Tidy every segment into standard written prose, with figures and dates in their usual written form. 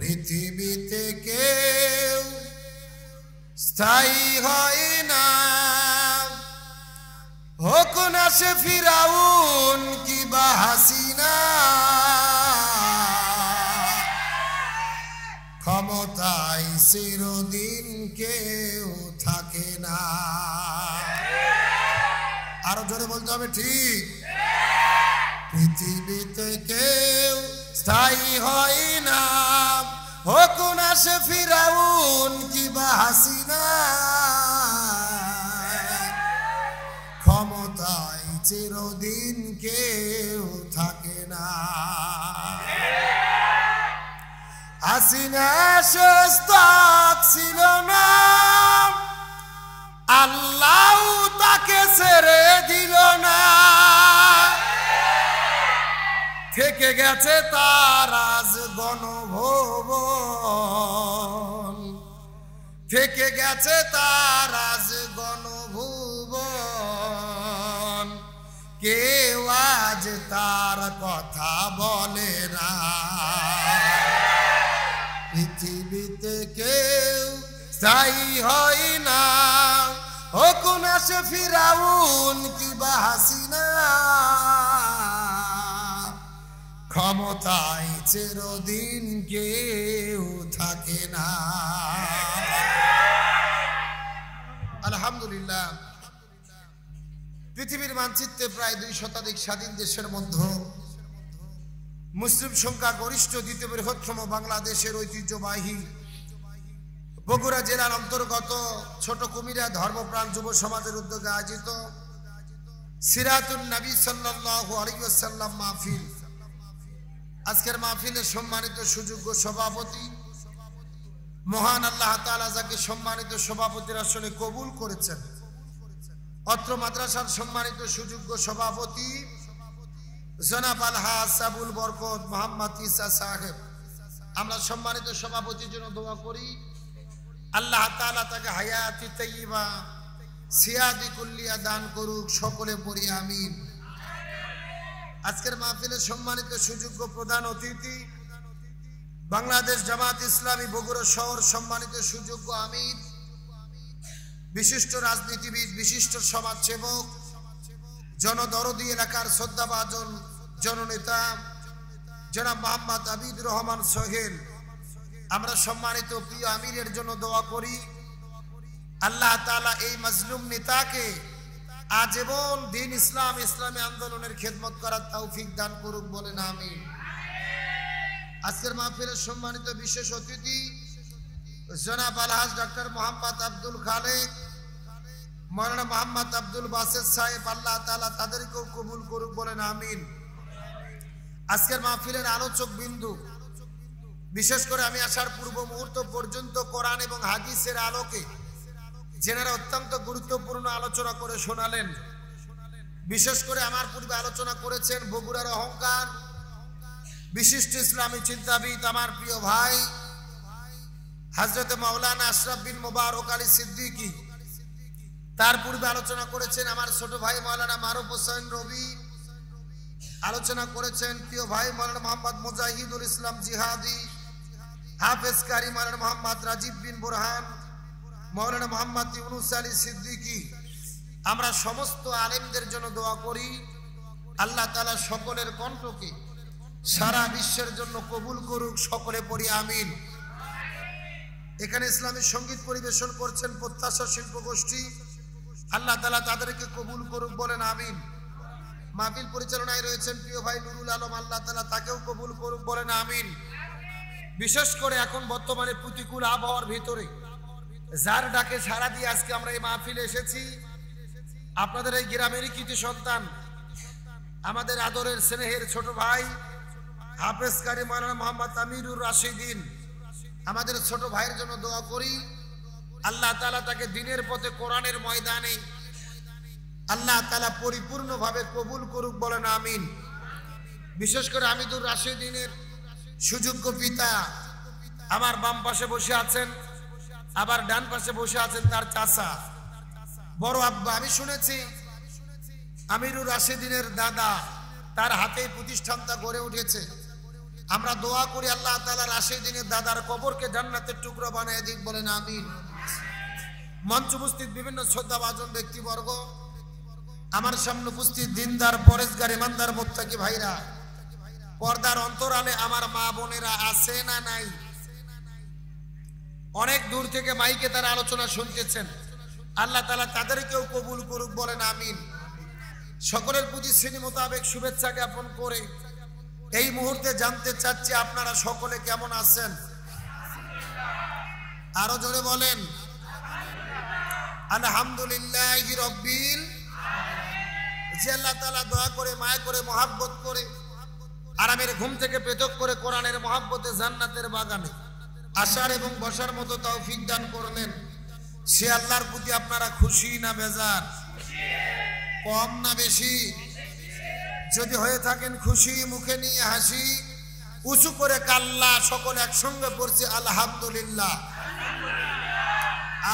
পৃথিবীতে কেউ স্থায়ী হয় না, হোক না সে ফিরাউন কিবা হাসিনা। ক্ষমতায় চিরদিন কেউ থাকে না। আরো জোরে বলতে হবে, ঠিক? পৃথিবীতে কেউ স্থায়ী হয় না, হোক না সে ফিরাউন কিবা হাসিনা। ক্ষমতায় চিরদিন কেউ থাকে না। হাসিনা শেষ তক ছিল না, আল্লাহ তাকে ছেড়ে দিল না। থেকে গেছে তার আজ গণভুবন, থেকে গেছে তার আজ গণভুবন। কেউ আজ তার কথা বলে না। পৃথিবীতে কেউ স্থায়ী হয় না, হোক না সে ফিরাউন কিবা হাসিনা। ক্ষমতায় চিরদিন কেউ থাকে না। আলহামদুলিল্লাহ, পৃথিবীর মানচিত্রে প্রায় 2 শতাধিক স্বাধীন দেশের মধ্যে মুসলিম সংখ্যা গরিষ্ঠ দ্বিতীয় বৃহত্তম বাংলাদেশের ঐতিহ্যবাহী বগুড়া জেলার অন্তর্গত ছোট কুমিরা ধর্মপ্রাণ যুব সমাজের উদ্যোগে আয়োজিত সিরাতুন নবী সাল্লাল্লাহু আলাইহি ওয়াসাল্লাম মাহফিল। আজকের মাহফিলের সম্মানিত সুযোগ্য সভাপতি, মহান আল্লাহ তাআলা যাকে সম্মানিত সভাপতির আসনে কবুল করেছেন, অত্র মাদ্রাসার সম্মানিত সুযোগ্য সভাপতি জনাব আলহাজ আবুল বরকত মোহাম্মদ ঈসা সাহেব। আমরা সম্মানিত সভাপতির জন্য দোয়া করি, আল্লাহ তাআলা তাকে হায়াতি তাইয়্যিবা সিয়াদি কুল্লিয়া দান করুক। সকলে পড়ি আমিন। আজকের মাহফিলের সম্মানিত সুযোগ্য প্রধান অতিথি, বাংলাদেশ জামাত ইসলামী বগুড়া শহর সম্মানিত সুযোগ্য আমির, বিশিষ্ট রাজনীতিবিদ, বিশিষ্ট সমাজসেবক, জনদরদী এলাকার শ্রদ্ধাভাজন জননেতা জনাব মোহাম্মদ আবিদুর রহমান সোহেল। আমরা সম্মানিত প্রিয় আমিরের জন্য দোয়া করি, আল্লাহ তাআলা এই মাজলুম নেতাকে আজীবন দ্বীন ইসলাম, ইসলামী আন্দোলনের খেদমত করার তৌফিক দান করুক, বলেন আমিন। আজকের মাহফিলের সম্মানিত বিশেষ অতিথি জনাব আলহাজ ডক্টর মোহাম্মদ আব্দুল খালেক, মৌলানা মোহাম্মদ আব্দুল বাসেদ সাহেব, আল্লাহ তাআলা তাদেরকেও কবুল করুক, বলেন আমিন। আজকের মাহফিলের আলোচক বিন্দু, বিশেষ করে আমি আসার পূর্ব মুহূর্ত পর্যন্ত কোরআন এবং হাদিসের আলোকে যেনারা অত্যন্ত গুরুত্বপূর্ণ আলোচনা করে শোনালেন। বিশেষ করে আমার পূর্বে আলোচনা করেছেন বগুড়ার অহংকার, বিশিষ্ট ইসলামী চিন্তাবিদ আমার প্রিয় ভাই হযরত মাওলানা আশরাফ বিন মুবারক আলী সিদ্দিকী। তার পূর্বে আলোচনা করেছেন আমার ছোট ভাই মাওলানা মারুফ হোসেন রবি। আলোচনা করেছেন প্রিয় ভাই মাওলানা মোহাম্মদ মুজাহিদুল ইসলাম জিহাদি, হাফেজ কারি মাওলানা মোহাম্মদ রাজীব বিন বুরহান, মাওলানা মোহাম্মদ ইউনুস আলী সিদ্দিকী। আমরা সমস্ত আলেমদের জন্য দোয়া করি, আল্লাহ তাআলা সকলের কণ্ঠকে সারা বিশ্বের জন্য কবুল করুক। সকলে পড়ি আমিন। এখানে ইসলামী সঙ্গীত পরিবেশন করছেন প্রত্যাশা শিল্প গোষ্ঠী, আল্লাহ তাআলা তাদেরকে কবুল করুক, বলেন আমিন। মাহফিল পরিচালনায় রয়েছেন প্রিয় ভাই নুরুল আলম, আল্লাহ তাআলা তাকেও কবুল করুক, বলেন আমিন। বিশেষ করে এখন বর্তমানে প্রতিকূল আবহাওয়ার ভিতরে যার ডাকে সাড়া দিয়ে আজকে আমরা এই মাহফিলে এসেছি, আপনাদের এই গ্রামেরই কৃতি সন্তান, আমাদের আদরের স্নেহের ছোট ভাই হাফেজ কারি মাওলানা মোহাম্মদ আমিরুর রাশিদিন, আমাদের ছোট ভাইয়ের জন্য দোয়া করি, আল্লাহ তাআলা তাকে দ্বীনের পথে কোরআনের ময়দানে আল্লাহ তাআলা পরিপূর্ণভাবে কবুল করুক, বলেন আমিন। বিশেষ করে আমিদুর রাশিদিনের সুযোগ্য পিতা আমার বাম পাশে বসে আছেন, আবার ডান পাশে বসে আছেন তার চাচা বড় আব্বা। আমি শুনেছি আমিরুর রাশিদিনের দাদা, তার হাতেই প্রতিষ্ঠানটা গড়ে উঠেছে। আমরা দোয়া করি আল্লাহ তাআলা রাশিদ দিনের দাদার কবরকে জান্নাতের টুকরো বানিয়ে দিক, বলেন আমিন। মঞ্চ উপস্থিত বিভিন্ন শ্রদ্ধাভাজন ব্যক্তিবর্গ, আমার সামনে উপস্থিত দিনদার পরেশগার ইমানদার মুত্তাকি ভাইরা, পর্দার অন্তরালে আমার মা বোনেরা আছে না নাই? অনেক দূর থেকে মাইকে তারা আলোচনা শুনতেছেন, আল্লাহ তাআলা তাদেরকেও কবুল করুক, বলেন আমিন। সকলের প্রতি শ্রেণী মোতাবেক শুভেচ্ছা জ্ঞাপন করে এই মুহূর্তে জানতে চাচ্ছি আপনারা সকলে কেমন আছেন? আরো জোরে বলেন আলহামদুলিল্লাহি রাব্বিল। যে আল্লাহ তাআলা দয়া করে, মায়া করে, মহাব্বত করে, আরামের ঘুম থেকে পৃথক করে কোরআনের মহাব্বতে জান্নাতের বাগানে আসার এবং বসার মতো তৌফিক দান করলেন, সে আল্লাহর প্রতি আপনারা খুশি না বেজার? কম না বেশি? যদি হয়ে থাকেন খুশি, মুখে নিয়ে হাসি, উঁচু করে কাল্লা সকলে একসঙ্গে পড়ছে আলহামদুলিল্লাহ।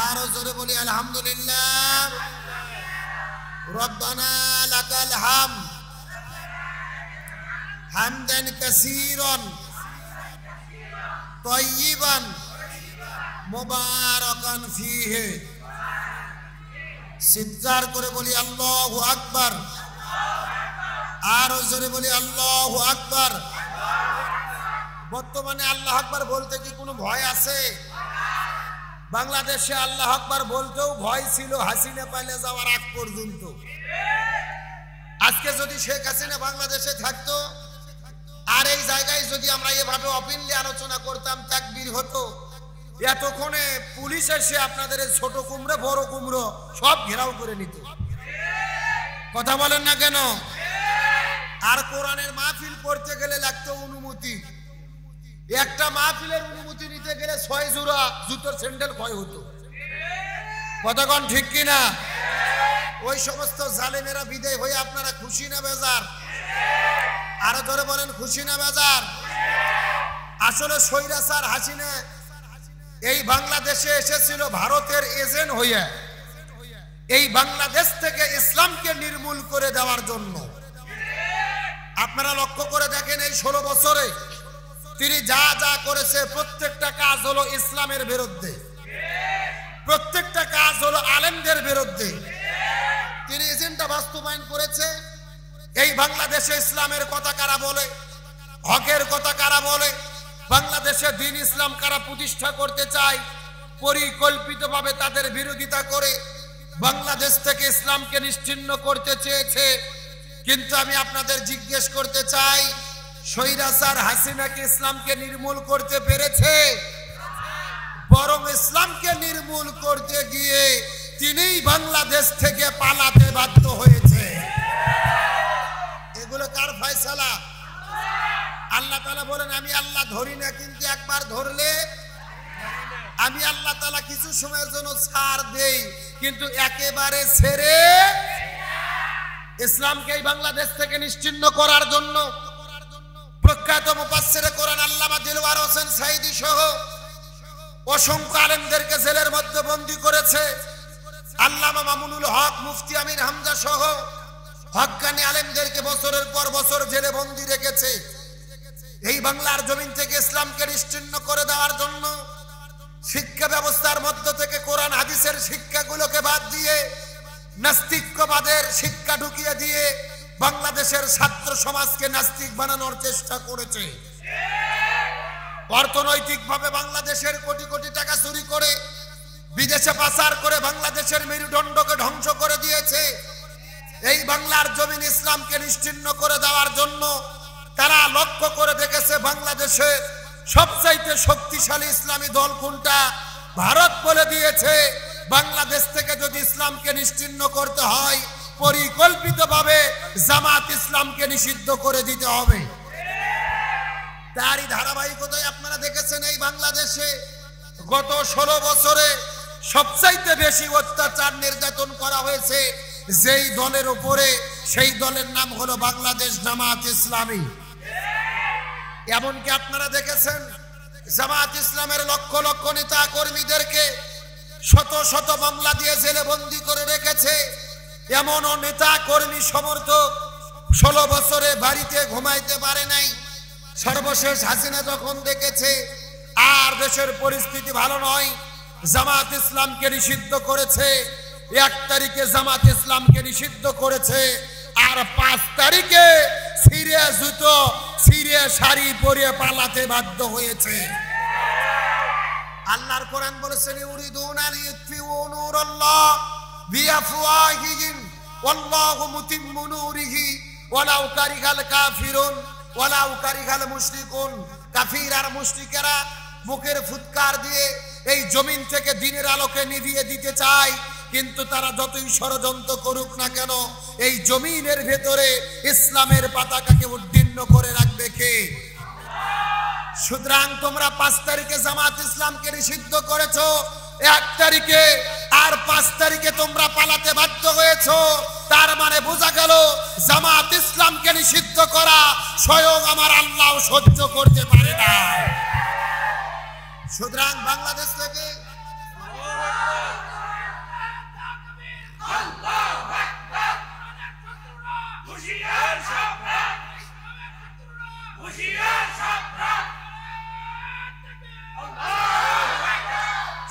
আরো জোরে বলি আলহামদুলিল্লাহ। রব্বানা লাকাল হামদ হামদান কাসীরান তাইয়িবান মুবারাকান ফীহি। চিৎকার করে বলি আল্লাহু আকবার। আরো জোরে বলি আল্লাহু আকবার। বর্তমানে আল্লাহ আকবার বলতে কি কোনো ভয় আছে? বাংলাদেশে আল্লাহ আকবার বলতেও ভয় ছিল হাসিনা পালিয়ে যাওয়ার আগ পর্যন্ত। আজকে যদি শেখ হাসিনা বাংলাদেশে থাকতো আর এই জায়গায় যদি আমরা এভাবে ওপেনলি আলোচনা করতাম, তাকবীর হতো, এতক্ষণে পুলিশ এসে আপনাদের ছোট কুমড়ো বড় কুমড়ো সব ঘেরাও করে নিত। কথা বলেন না কেন? আর কোরআনের মাহফিল করতে গেলে লাগতো অনুমতি। একটা মাহফিলের অনুমতি নিতে গেলে 6 জোড়া জুতোর স্যান্ডেল ক্ষয় হতো। কথা কোন ঠিক কিনা? ওই সমস্ত জালেমেরা বিদায় হয়ে আপনারা খুশি না বেজার? আরো ধরে বলেন খুশি না বেজার? আসলে স্বৈরাচার হাসিনা এই বাংলাদেশে এসেছিল ভারতের এজেন্ট হইয়া এই বাংলাদেশ থেকে ইসলামকে নির্মূল করে দেওয়ার জন্য। আপনারা লক্ষ্য করে দেখেন এই 16 বছরে তিনি যা যা করেছে প্রত্যেকটা কাজ হলো ইসলামের বিরুদ্ধে, প্রত্যেকটা কাজ হলো আলেমদের বিরুদ্ধে। তিনি এজেন্ডা বাস্তবায়ন করেছে। এই বাংলাদেশে ইসলামের কথা কারা বলে, হকের কথা কারা বলে, বাংলাদেশে দ্বীন ইসলাম কারা প্রতিষ্ঠা করতে চায়, পরিকল্পিতভাবে তাদের বিরোধিতা করে বাংলাদেশ থেকে ইসলামকে নিশ্চিহ্ন করতে চেয়েছে। কিন্তু আমি আপনাদের জিজ্ঞেস করতে চাই, স্বৈরাচার হাসিনা কি ইসলামকে নির্মূল করতে পেরেছে? বরং ইসলামকে নির্মূল করতে গিয়ে তিনিই বাংলাদেশ থেকে পালাতে বাধ্য হয়েছে। এগুলো কার ফয়সালা? আল্লাহ তাআলা বলেন আমি আল্লাহ ধরি না, কিন্তু একবার ধরলে আমি আল্লাহ তাআলা কিছু সময়ের জন্য ছাড় দেই, কিন্তু একেবারে ছেড়ে ইসলামকে এই বাংলাদেশ থেকে নিশ্চিহ্ন করার জন্য প্রখ্যাত মুফাসসিরে কোরআন আল্লামা দিলওয়ার হোসেন সাঈদী সহ অসংখ্য আলেমদেরকে জেলের মধ্যে বন্দী করেছে। আল্লামা মামুনুল হক, মুফতি আমির হামজা সহ হক্কানি আলেমদেরকে বছরের পর বছর জেলে বন্দী রেখেছে। এই বাংলার জমিন থেকে ইসলামকে নিশ্চিহ্ন করে দেওয়ার জন্য শিক্ষা ব্যবস্থার মধ্য থেকে কোরআন হাদিসের শিক্ষাগুলোকে বাদ দিয়ে নাস্তিক্যবাদের শিক্ষা ঢুকিয়ে দিয়ে বাংলাদেশের ছাত্র সমাজকে নাস্তিক বানানোর চেষ্টা করেছে। অর্থনৈতিকভাবে বাংলাদেশের কোটি কোটি টাকা চুরি করে বিদেশে পাচার করে বাংলাদেশের মেরুদণ্ডকে ধ্বংস করে দিয়েছে। এই বাংলার জমিন ইসলামকে নিশ্চিহ্ন করে দেওয়ার জন্য তারা লক্ষ্য করে দেখেছে বাংলাদেশে সবচাইতে শক্তিশালী ইসলামী দল কোনটা? ভারত বলে দিয়েছে বাংলাদেশ থেকে যদি ইসলামকে নিশ্চিহ্ন করতে হয় পরিকল্পিতভাবে জামাত ইসলামকে নিষিদ্ধ করে দিতে হবে। তারই ধারাবাহিকতায় আপনারা দেখেছেন এই বাংলাদেশে গত 16 বছরে সবচাইতে বেশি অত্যাচার নির্যাতন করা হয়েছে যেই দলের উপরে, সেই দলের নাম হলো বাংলাদেশ জামাত ইসলামী। এমনকি আপনারা দেখেছেন জামাত ইসলামের লক্ষ লক্ষ নেতা কর্মীদেরকে শত শত মামলা দিয়ে জেলে বন্দী করে রেখেছে। এমনও নেতা কর্মী সমর্থক 16 বছরে বাড়িতে ঘুমাইতে পারে নাই, সর্বশেষ হাসিনা যখন দেখেছে আর দেশের পরিস্থিতি ভালো নয়, জামাত ইসলামকে নিষিদ্ধ করেছে। 1 তারিখে জামাত ইসলামকে নিষিদ্ধ করেছে, আর 5 তারিখে ছিঁড়ে জুতো ছিঁড়ে শাড়ি পরে পালাতে বাধ্য হয়েছে। আল্লাহর কোরআন বলেছেন, ইউরিদুনা লিইউতফিউ নূরাল্লাহ বিআফওয়াহিহিম ওয়াল্লাহু মুতিম্মু নূরিহি ওয়ালাউ কারিহাল কাফিরুন ওয়ালাউ কারিহাল মুশরিকুন। কাফির আর মুশরিকেরা মুখের ফুৎকার দিয়ে এই জমিন থেকে দিনের আলোকে নিভিয়ে দিতে চায়, কিন্তু তারা যতই ষড়যন্ত্র করুক না কেন এই জমিনের ভেতরে ইসলামের পতাকাকে উদ্দীর্ণ করে রাখবে কে? সুতরাং তোমরা 5 তারিখে জামাত ইসলামকে নিষিদ্ধ করেছো, 1 তারিখে আর 5 তারিখে তোমরা পালাতে বাধ্য হয়েছো। তার মানে বোঝা গেল জামাত ইসলামকে নিষিদ্ধ করা স্বয়ং আমার আল্লাহ সহ্য করতে পারে না। সুতরাং বাংলাদেশ থেকে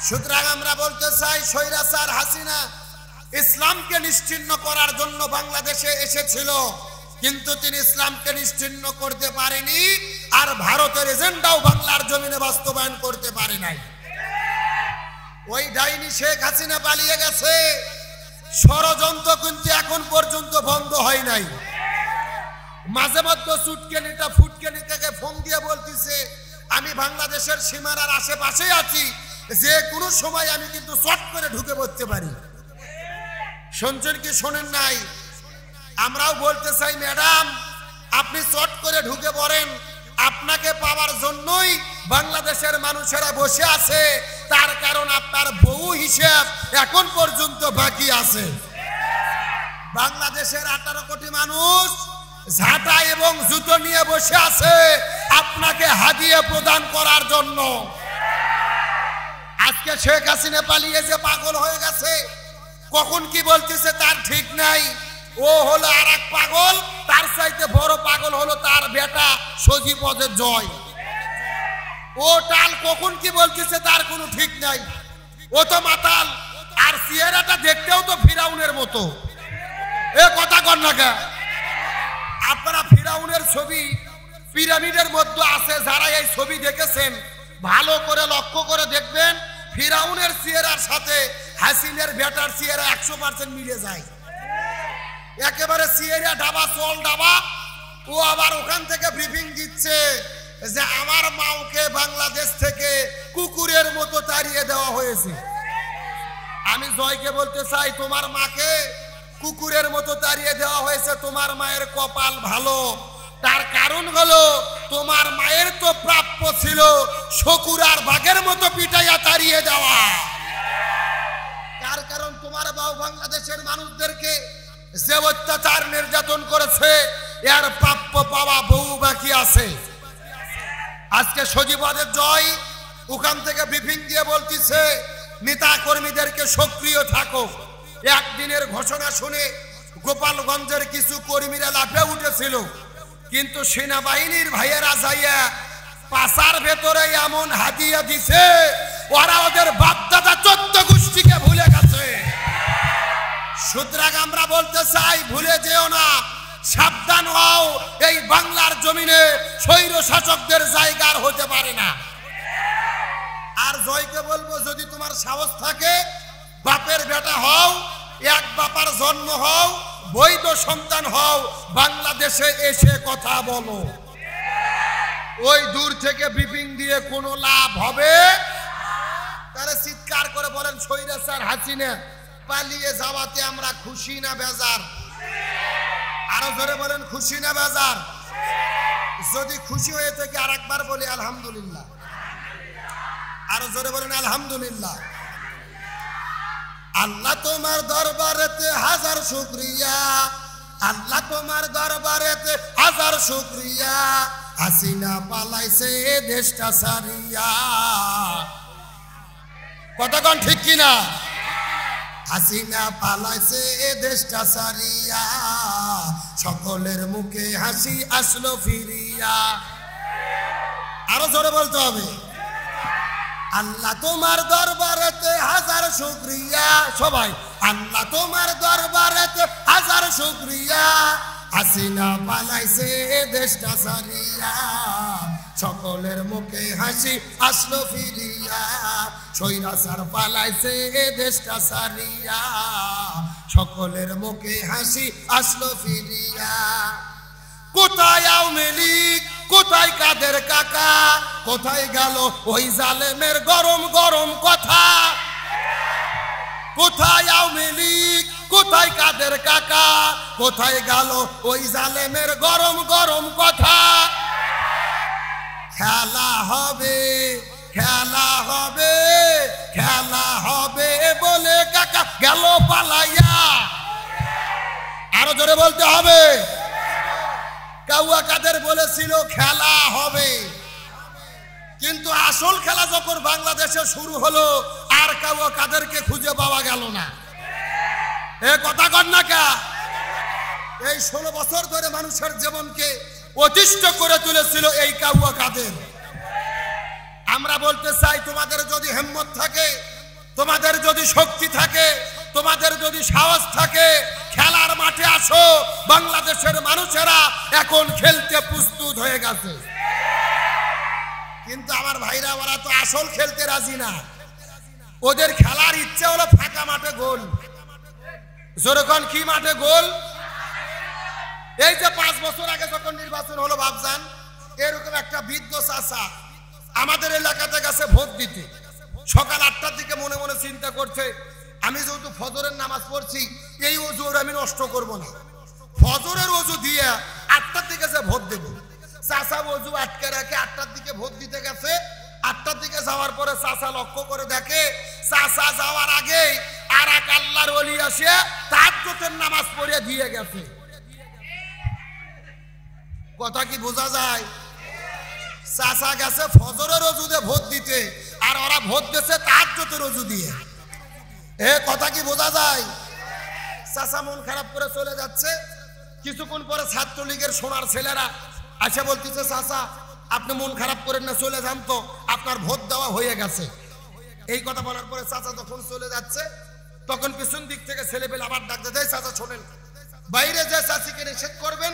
সুতরাং আমরা বলতে চাই, স্বৈরাচার হাসিনা ইসলামকে নিশ্চিহ্ন করার জন্য বাংলাদেশে এসেছিল, কিন্তু তিনি ইসলামকে নিশ্চিহ্ন করতে পারেনি, আর ভারতের এজেন্ডাও বাংলার জমিনে বাস্তবায়ন করতে পারে নাই। ওই ডাইনি শেখ হাসিনা পালিয়ে গেছে, ষড়যন্ত্র কিন্তু এখন পর্যন্ত বন্ধ হয় নাই। মাঝে মধ্যে চুটকেনিটা ফুটকেনি থেকে ফোন দিয়ে বলতেছে, আমি বাংলাদেশের সীমানার আশেপাশে আছি, যে কোনো সময় আমি কিন্তু শর্ট করে ঢুকে পড়তে পারি। শুনছেন কি শোনেন নাই? আমরাও বলতে চাই, ম্যাডাম আপনি শর্ট করে ঢুকে পড়েন, আপনাকে পাওয়ার জন্যই বাংলাদেশের মানুষেরা বসে আছে, তার কারণ আপনার বউ হিসেব এখন পর্যন্ত বাকি আছে। বাংলাদেশের 18 কোটি মানুষ ঝাঁটা এবং জুতো নিয়ে বসে আছে আপনাকে হাদিয়া প্রদান করার জন্য। আজকে শেখ হাসিনা পালিয়ে যে পাগল হয়ে গেছে, কখন কি বলতেছে তার ঠিক নাই। ও হলো আর এক পাগল, তার চাইতে বড় পাগল হলো তার বেটা সজীবদের জয়। ও টাল কখন কি বলতেছে তার কোনো ঠিক নাই, ও তো মাতাল। আর চেহারাটা দেখতেও তো ফিরাউনের মতো। এ কথা কর না কে? আপনারা ফিরাউনের ছবি পিরামিডের মধ্যে আছে, যারা এই ছবি দেখেছেন ভালো করে লক্ষ্য করে দেখবেন, ফিরাউনের চেহারার সাথে হাসিনের বেটার চেহারা 100% মিলে যায়। একেবারে চেহারা ডাবা চল ডাবা। ও আবার ওখান থেকে ব্রিফিং দিচ্ছে যে আমার মাওকে বাংলাদেশ থেকে কুকুরের মতো তাড়িয়ে দেওয়া হয়েছে। আমি জয়কে বলতে চাই, তোমার মাকে কুকুরের মতো তাড়িয়ে দেওয়া হয়েছে, তোমার মায়ের কপাল ভালো। তার কারণ হলো তোমার মায়ের তো প্রাপ্য ছিল শকুর আর বাঘের মতো পিটাইয়া তাড়িয়ে দেওয়া। তার কারণ তোমার বাবা বাংলাদেশের মানুষদেরকে যে অত্যাচার নির্যাতন করেছে, এর প্রাপ্য পাওয়া বহু বাকি আছে। আজকে সজীবদের জয় ওখান থেকে ব্রিফিং দিয়ে বলতেছে, নেতা কর্মীদেরকে সক্রিয় থাকো। একদিনের ঘোষণা শুনে গোপালগঞ্জের কিছু কর্মীরা লাফে উঠেছিল, কিন্তু সেনাবাহিনীর ভাইয়েরা যাইয়া পাশার ভেতরে এমন হাদিয়া দিছে, ওরা ওদের বাপদাদা 14 গোষ্ঠীকে ভুলে গেছে। সুতরাং আমরা বলতে চাই, ভুলে যেও না, সাবধান হও। এই বাংলার জমিনে স্বৈর শাসকদের জায়গার হতে পারে না। আর জয়কে বলবো, যদি তোমার সাহস থাকে বাপের বেটা হও, এক বাপার জন্ম হও, বৈধ সন্তান হও, বাংলাদেশে এসে কথা বলো। ওই দূর থেকে ব্রিফিং দিয়ে কোনো লাভ হবে? তারা চিৎকার করে বলেন, স্বৈরাচার হাসিনা পালিয়ে যাওয়াতে আমরা খুশি না বেজার? আরো জোরে বলেন, খুশি না বেজার? যদি খুশি হয়ে থাকে আরেকবার বলি আলহামদুলিল্লাহ। আরো জোরে বলেন আলহামদুলিল্লাহ। আল্লাহ তোমার দরবারেতে হাজার শুকরিয়া, আল্লাহ তোমার দরবারেতে হাজার শুকরিয়া, হাসিনা পালাইছে দেশটা সারিয়া। কতক্ষণ ঠিক কিনা? হাসিনা পালাইছে দেশটা সারিয়া, সকলের মুখে হাসি আসলো ফিরিয়া। আরো জোরে বলতে হবে। আল্লাহ তোমার দরবারেতে হাজার শুকরিয়া, সবাই আল্লাহ তোমার দরবারেতে হাজার শুকরিয়া, হাসিনা পালাইছে দেশটা সারিয়া, সকলের মুখে হাসি আসলো ফিরিয়া, স্বৈরাচার পালাইছে দেশটা সারিয়া, সকলের মুখে হাসি আসলো ফিরিয়া। কোথায় আওয়ামী লীগ, কোথায় কাদের কাকা, কোথায় গেল ওই জালেমের গরম গরম কথা, কোথায় আওয়ামী লীগ, কোথায় কাদের কাকা, কোথায় গেল ওই জালেমের গরম গরম কথা। খেলা হবে, খেলা হবে, খেলা হবে বলে কাকা গেল পালাইয়া। আরো জোরে বলতে হবে। কাউয়া কাদের বলেছিল খেলা হবে, কিন্তু আসল খেলা যখন বাংলাদেশে শুরু হলো আর কাউয়া কাদেরকে খুঁজে পাওয়া গেল না। এ কথা কর না কা? এই 16 বছর ধরে মানুষের জীবনকে অতিষ্ঠ করে তুলেছিল এই কাউয়া কাদের। আমরা বলতে চাই, তোমাদের যদি হিম্মত থাকে, তোমাদের যদি শক্তি থাকে, তোমাদের যদি সাহস থাকে, খেলার মাঠে আসো। বাংলাদেশের মানুষেরা এখন খেলতে প্রস্তুত হয়ে গেছে। কিন্তু আমার ভাইরা, ওরা তো আসল খেলতে রাজি না। ওদের খেলার ইচ্ছে হলো ফাঁকা মাঠে গোল। যেরকম কি মাঠে গোল? এই যে 5 বছর আগে যখন নির্বাচন হলো ভাবজান, এরকম একটা বৃদ্ধ চাচা আমাদের এলাকাতে গেছে ভোট দিতে। সকাল 8টার দিকে মনে মনে চিন্তা করছে, আমি যেহেতু ফজরের নামাজ পড়ছি, এই ওযু আমি নষ্ট করব না, ফজরের ওযু দিয়ে 8টার দিকে যে ভোট দেব। চাচা ওযু আটকে রাখে 8টার দিকে ভোট দিতে গেছে। 8টার দিকে যাওয়ার পরে চাচা লক্ষ্য করে দেখে, চাচা যাওয়ার আগে আর এক আল্লাহর ওলি আসে তাহাজ্জুদের নামাজ পড়ে দিয়ে গেছে। কথা কি বোঝা যায়? চাচা গেছে ফজরের ওযুতে ভোট দিতে, আর ওরা ভোট দিচ্ছে তাহাজ্জুদের ওযু দিয়ে। এ কথা কি বোঝা যায়? চাচা মন খারাপ করে চলে যাচ্ছে। কিছুক্ষণ পরে ছাত্রলীগের সোনার ছেলেরা আসে বলতেছে, চাচা আপনি মন খারাপ করেন না, চলে যান তো, আপনার ভোট দেওয়া হয়ে গেছে। এই কথা বলার পরে চাচা যখন চলে যাচ্ছে, তখন পিছন দিক থেকে ছেলেপেলে আবার ডাকতে দেয়, চাচা শোনেন, বাইরে যে চাচিকে নিষেধ করবেন,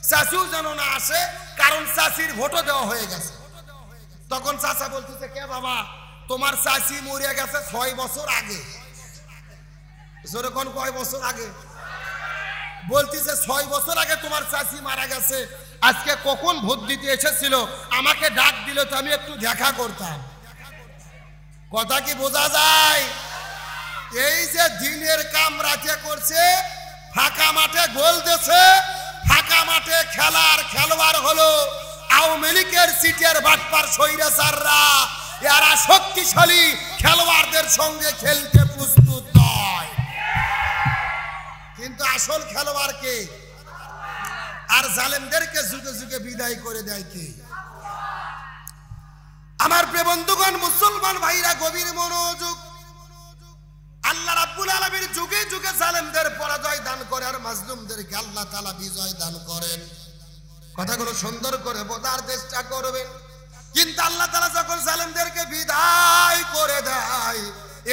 চাচিও যেন না আসে, কারণ চাচির ভোটও দেওয়া হয়ে গেছে। তখন চাচা বলতেছে, কে বাবা, তোমার চাচি মরে গেছে 6 বছর আগে। যেরকম কয় বছর আগে? বলতেছে 6 বছর আগে তোমার চাচি মারা গেছে। আজকে কখন ভোট দিতে এসেছিল, আমাকে ডাক দিল তো আমি একটু দেখা করতাম। কথা কি বোঝা যায়? এই যে দিনের কাম রাতে করছে, ফাঁকা মাঠে গোল দিয়েছে, ফাঁকা মাঠে খেলার খেলোয়াড় হলো আওয়ামী লীগের সিটের বাটপার স্বৈরাচাররা। এরা শক্তিশালী খেলোয়াড়দের সঙ্গে খেলতে প্রস্তুত নয়। কিন্তু আসল খেলোয়াড় কে? আর জালেমদেরকে যুগে যুগে বিদায় করে দেয় কে? আমার প্রিয় বন্ধুগণ, মুসলমান ভাইরা গভীর মনোযোগ। আল্লাহ রাব্বুল আলামিন যুগে যুগে জালেমদের পরাজয় দান করে আর মাজলুমদেরকে আল্লাহ তাআলা বিজয় দান করেন। কথাগুলো সুন্দর করে বোঝার চেষ্টা করবেন। কিন্তু আল্লাহ তাআলা যখন জালেমদেরকে বিদায় করে দেয়,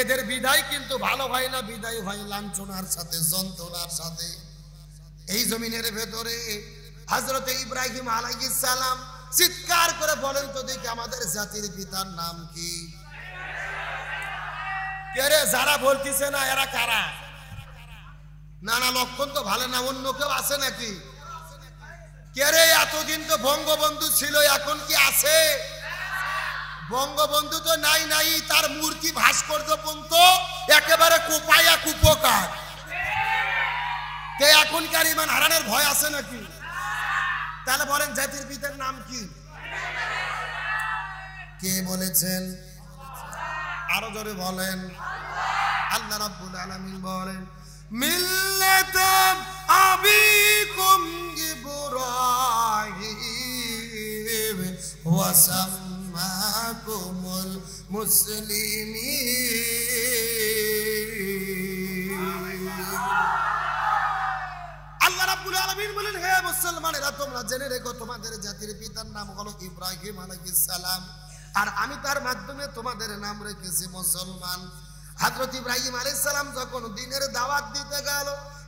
এদের বিদায় কিন্তু ভালো হয় না, বিদায় হয় লাঞ্ছনার সাথে, যন্ত্রণার সাথে। এই জমিনের ভেতরে হযরত ইব্রাহিম আলাইহিস সালাম চিৎকার করে বলেন তো দেখি, আমাদের জাতির পিতার নাম কি? কে? যারা বলতেছে না এরা কারা? না না, লক্ষণ তো ভালো না, অন্য কেউ আছে নাকি? কে রে? এতদিন তো বঙ্গবন্ধু ছিল, এখন কি আছে? বঙ্গবন্ধু তো নাই, নাই তার মূর্তি ভাস্কর্য পর্যন্ত একেবারে কোপায়া কুপকার। কে এখনকার ইমান হারানোর ভয় আছে নাকি? তাহলে বলেন জাতির পিতার নাম কি? কে বলেছেন? আরো জোরে বলেন। আল্লাহ রাব্বুল আলামিন বলেন, মিল্লাতান আবিকুম ইব্রাহিম ওয়া সাম্মাকুমুল মুসলিমিন। আল্লাহ রাব্বুল আলামিন বলেন, হে মুসলমানেরা, তোমরা জেনে রেখো তোমাদের জাতির পিতার নাম হলো ইব্রাহিম আলাইহিস সালাম, আর আমি তার মাধ্যমে তোমাদের নাম রেখেছি মুসলমান। হযরত ইব্রাহিম আলাইহিস সালাম যখন দ্বীনের দাওয়াত দিতে গেল,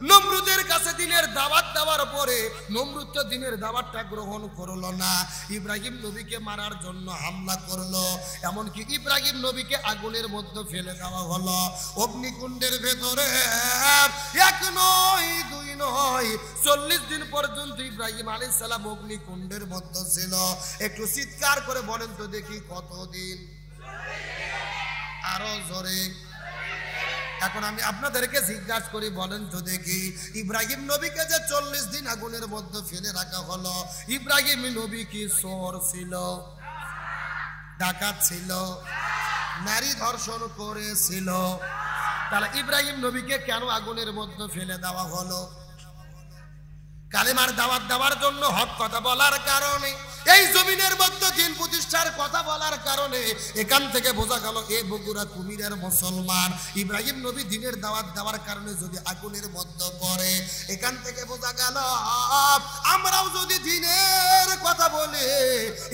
নমরুদের কাছে দ্বীনের দাওয়াত দেওয়ার পরে নমরুদ তো দ্বীনের দাওয়াতটা গ্রহণ করলো না, ইব্রাহিম নবীকে মারার জন্য হামলা করলো। এমনকি ইব্রাহিম নবীকে আগুনের মধ্যে ফেলে দেওয়া হলো, অগ্নিকুণ্ডের ভেতরে। এক নয়, দুই নয়, 40 দিন পর্যন্ত ইব্রাহিম আলাইহিস সালাম অগ্নিকুণ্ডের মধ্যে ছিল। একটু চিৎকার করে বলেন তো দেখি, কতদিন? আরো জোরে। এখন আমি আপনাদেরকে জিজ্ঞাসা করি, বলেন তো দেখি, ইব্রাহিম নবীকে যে 40 দিন আগুনের মধ্যে ফেলে রাখা হলো, ইব্রাহিম নবী কি চোর ছিল, ডাকাত ছিল, নারী ধর্ষণ করেছিল? তাহলে ইব্রাহিম নবীকে কেন আগুনের মধ্যে ফেলে দেওয়া হলো? কালেমার দাওয়াত দেওয়ার জন্য, হক কথা বলার কারণে, এই জমিনের মধ্যে দিন প্রতিষ্ঠার কথা বলার কারণে। এখান থেকে বোঝা গেল এ বগুড়া কুমিরের মুসলমান ইব্রাহিম নবী দিনের দাওয়াত দেওয়ার কারণে যদি আগুনের মধ্যে পড়ে, এখান থেকে বোঝা গেল আমরাও যদি দিনের কথা বলি,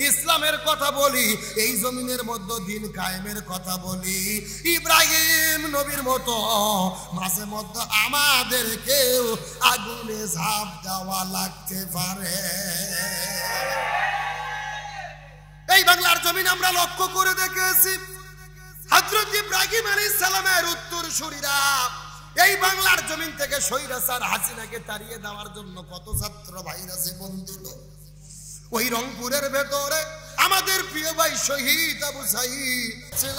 ইসলামের কথা বলি, এই জমিনের মধ্যে দিন কায়েমের কথা বলি, ইব্রাহিম নবীর মতো মাঝে মধ্যে আমাদেরকেও আগুনে ঝাঁপ দেওয়া লাগতে পারে। এই বাংলার জমিন আমরা লক্ষ্য করে দেখেছি, হযরত ইব্রাহিম আলাইহিস সালামের উত্তরসূরিরা এই বাংলার জমিন থেকে স্বৈরাচার হাসিনাকে তাড়িয়ে দেওয়ার জন্য কত ছাত্র ভাইরা জীবন দিল। ওই রংপুরের ভেতরে আমাদের প্রিয় ভাই শহীদ আবু সাঈদ ছিল,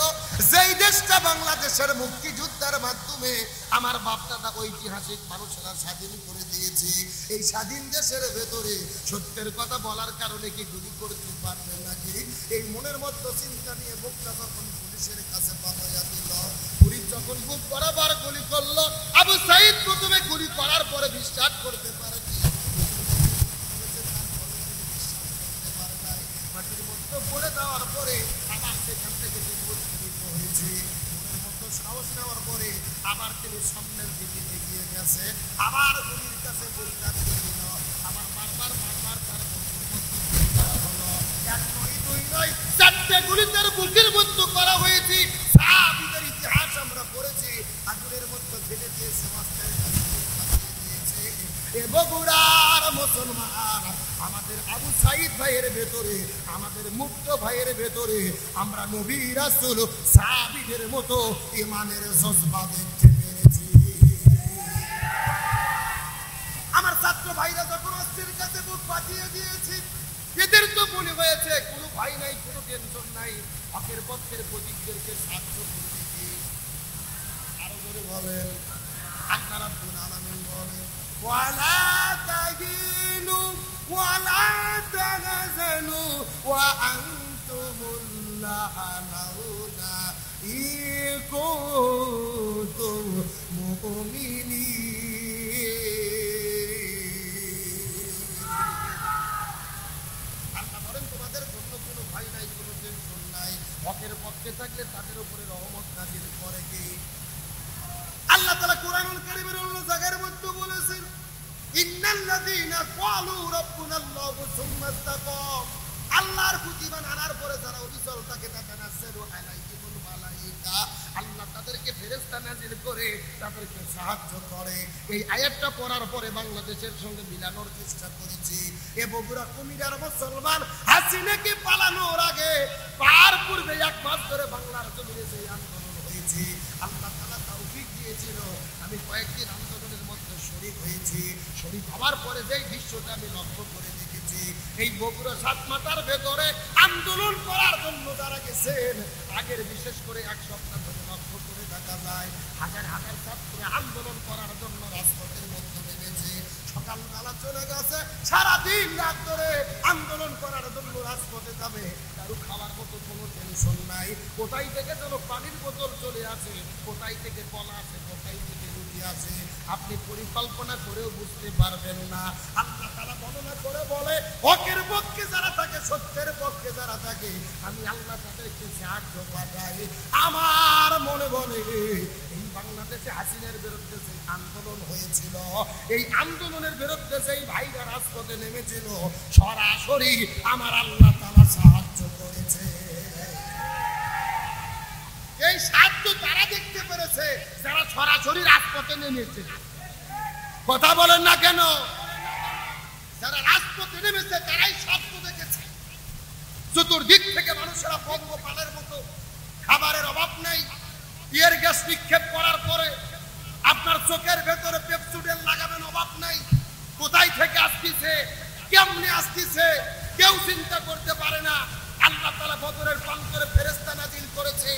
যেই দেশটা বাংলাদেশের মুক্তিযুদ্ধের মাধ্যমে আমার বাপ দাদা ঐতিহাসিক মানুষেরা স্বাধীন করে দিয়েছে। এই স্বাধীন দেশের ভেতরে সত্যের কথা বলার কারণে কি গুলি করতে পারবে নাকি? এই মনের মধ্যে চিন্তা নিয়ে বুকটা যখন পুলিশের কাছে পাঠাইয়া দিল, পুলিশ যখন বুক বরাবর গুলি করলো, আবু সাঈদ প্রথমে গুলি করার পরে বিশ্বাস করতে পারে বলে দেওয়ার পরে আবার সেখান থেকে উত্তীর্ণ হয়েছে। মনের মতো সাহস নেওয়ার পরে আবার তিনি সামনের দিকে এগিয়ে গেছে, আবার গুলির কাছে পরিত্যাগ দিল, আবার বারবার তার হলো। এক নয়, দুই নয়, 4টে গুলি তার বুকের মধ্যে করা হয়েছে। সাহাবীদের ইতিহাস আমরা পড়েছি, আগুনের মধ্যে ফেলে দিয়েছে, এ বগুড়ার মুসলমান আমাদের আবু সাঈদ ভাইয়ের ভেতরে, আমাদের মুক্ত ভাইয়ের ভেতরে আমরা নবী রাসূল সাহাবীদের মতো ঈমানের জজবা দেখতে পেরেছি। আমার ছাত্র ভাইরা যখন অস্ত্রের কাছে বুক পাঠিয়ে দিয়েছি, এদের তো মনে হয়েছে কোনো ভয় নাই, কোনো টেনশন নাই, হকের পক্ষের প্রতীকদেরকে সাহায্য করতেছি। আরো জোরে বলেন, আল্লাহ রাব্বুল আলামিন বলেন, ওয়ালা তাহিনু ওয়ালা তাহজানু ওয়া আনতুমুল লা'নাউনা ইন কুনতুম মুমিনিন। আল্লাহ বলেন, তোমাদের জন্য কোনো ভয় নাই, কোনো টেনশন নাই, হকের পক্ষে থাকলে তাদের উপরে রহমত নাযিল করে কে? আল্লাহ তাআলা কোরআনুল কারীমের অন্য জায়গার মধ্যে বলেছেন, ইন্নাল্লাযীনা ক্বালু রাব্বুনাল্লাহু সুম্মা ইসতাকাম, আল্লাহর প্রতি ঈমান আনার পরে যারা অবিচল থাকে, তাতানাজ্জালু আলাইহিমুল মালায়েকা, আল্লাহ তাদেরকে ফেরেশতা নাযিল করে তাদেরকে সাহায্য করে। এই আয়াতটা পড়ার পরে বাংলাদেশের সঙ্গে মিলানোর চেষ্টা করেছি। এ বগুড়া কুমিরার মুসলমান হাসিনাকে পালানোর আগে পার পূর্বে 1 মাস ধরে বাংলার জমিনে সেই আন্দোলন হয়েছে। আল্লাহ তাআলা তৌফিক দিয়েছিল, আমি কয়েকদিন আন্দোলনের মধ্যে শরীক হয়েছি। শরীক হওয়ার পরে যেই দৃশ্যটা আমি লক্ষ্য করে দেখেছি, এই বগুড়া সাতমাথার ভেতরে আন্দোলন করার জন্য যারা গেছেন, আগের বিশেষ করে 1 সপ্তাহ ধরে লক্ষ্য করে দেখা যায় হাজার হাজার ছাত্র আন্দোলন করার জন্য রাজপথের মধ্যে নেমেছে। সকালবেলা চলে গেছে, সারাদিন রাত ধরে আন্দোলন করার জন্য রাজপথে যাবে, কারো খাওয়ার মতো কোনো টেনশন নাই। কোথায় থেকে যেন পানির বোতল চলে আসে, কোথায় থেকে কলা আছে, কোথায় থেকে রুটি আছে, আপনি পরিকল্পনা করেও বুঝতে পারবেন না। আল্লাহ তাআলা বর্ণনা করে বলে, হকের পক্ষে যারা থাকে, সত্যের পক্ষে যারা থাকে, আমি আল্লাহ তাদেরকে সাহায্য পাঠাই। আমার মনে বলে এই বাংলাদেশে হাসিনার বিরুদ্ধে যে আন্দোলন হয়েছিল, এই আন্দোলনের বিরুদ্ধে যেই ভাইরা রাজপথে নেমেছিল, সরাসরি আমার আল্লাহ তাআলা সাহায্য করেছে। এই সাহায্য তারা দেখতে পেরেছে যারা সরাসরি রাজপথে নেমেছে। কথা বলেন না কেন? যারা রাজপথে নেমেছে তারাই সত্য দেখেছে। চতুর্দিক থেকে মানুষেরা পঙ্গপালের মতো, খাবারের অভাব নেই। টিয়ার গ্যাস নিক্ষেপ করার পরে আপনার চোখের ভেতরে পেপসুডেল লাগাবেন, অভাব নাই। কোথায় থেকে আসতেছে, কেমনে আসতেছে, কেউ চিন্তা করতে পারে না। আল্লাহ তাআলা বদরের প্রান্তরে ফেরেশতা নাজিল করেছে।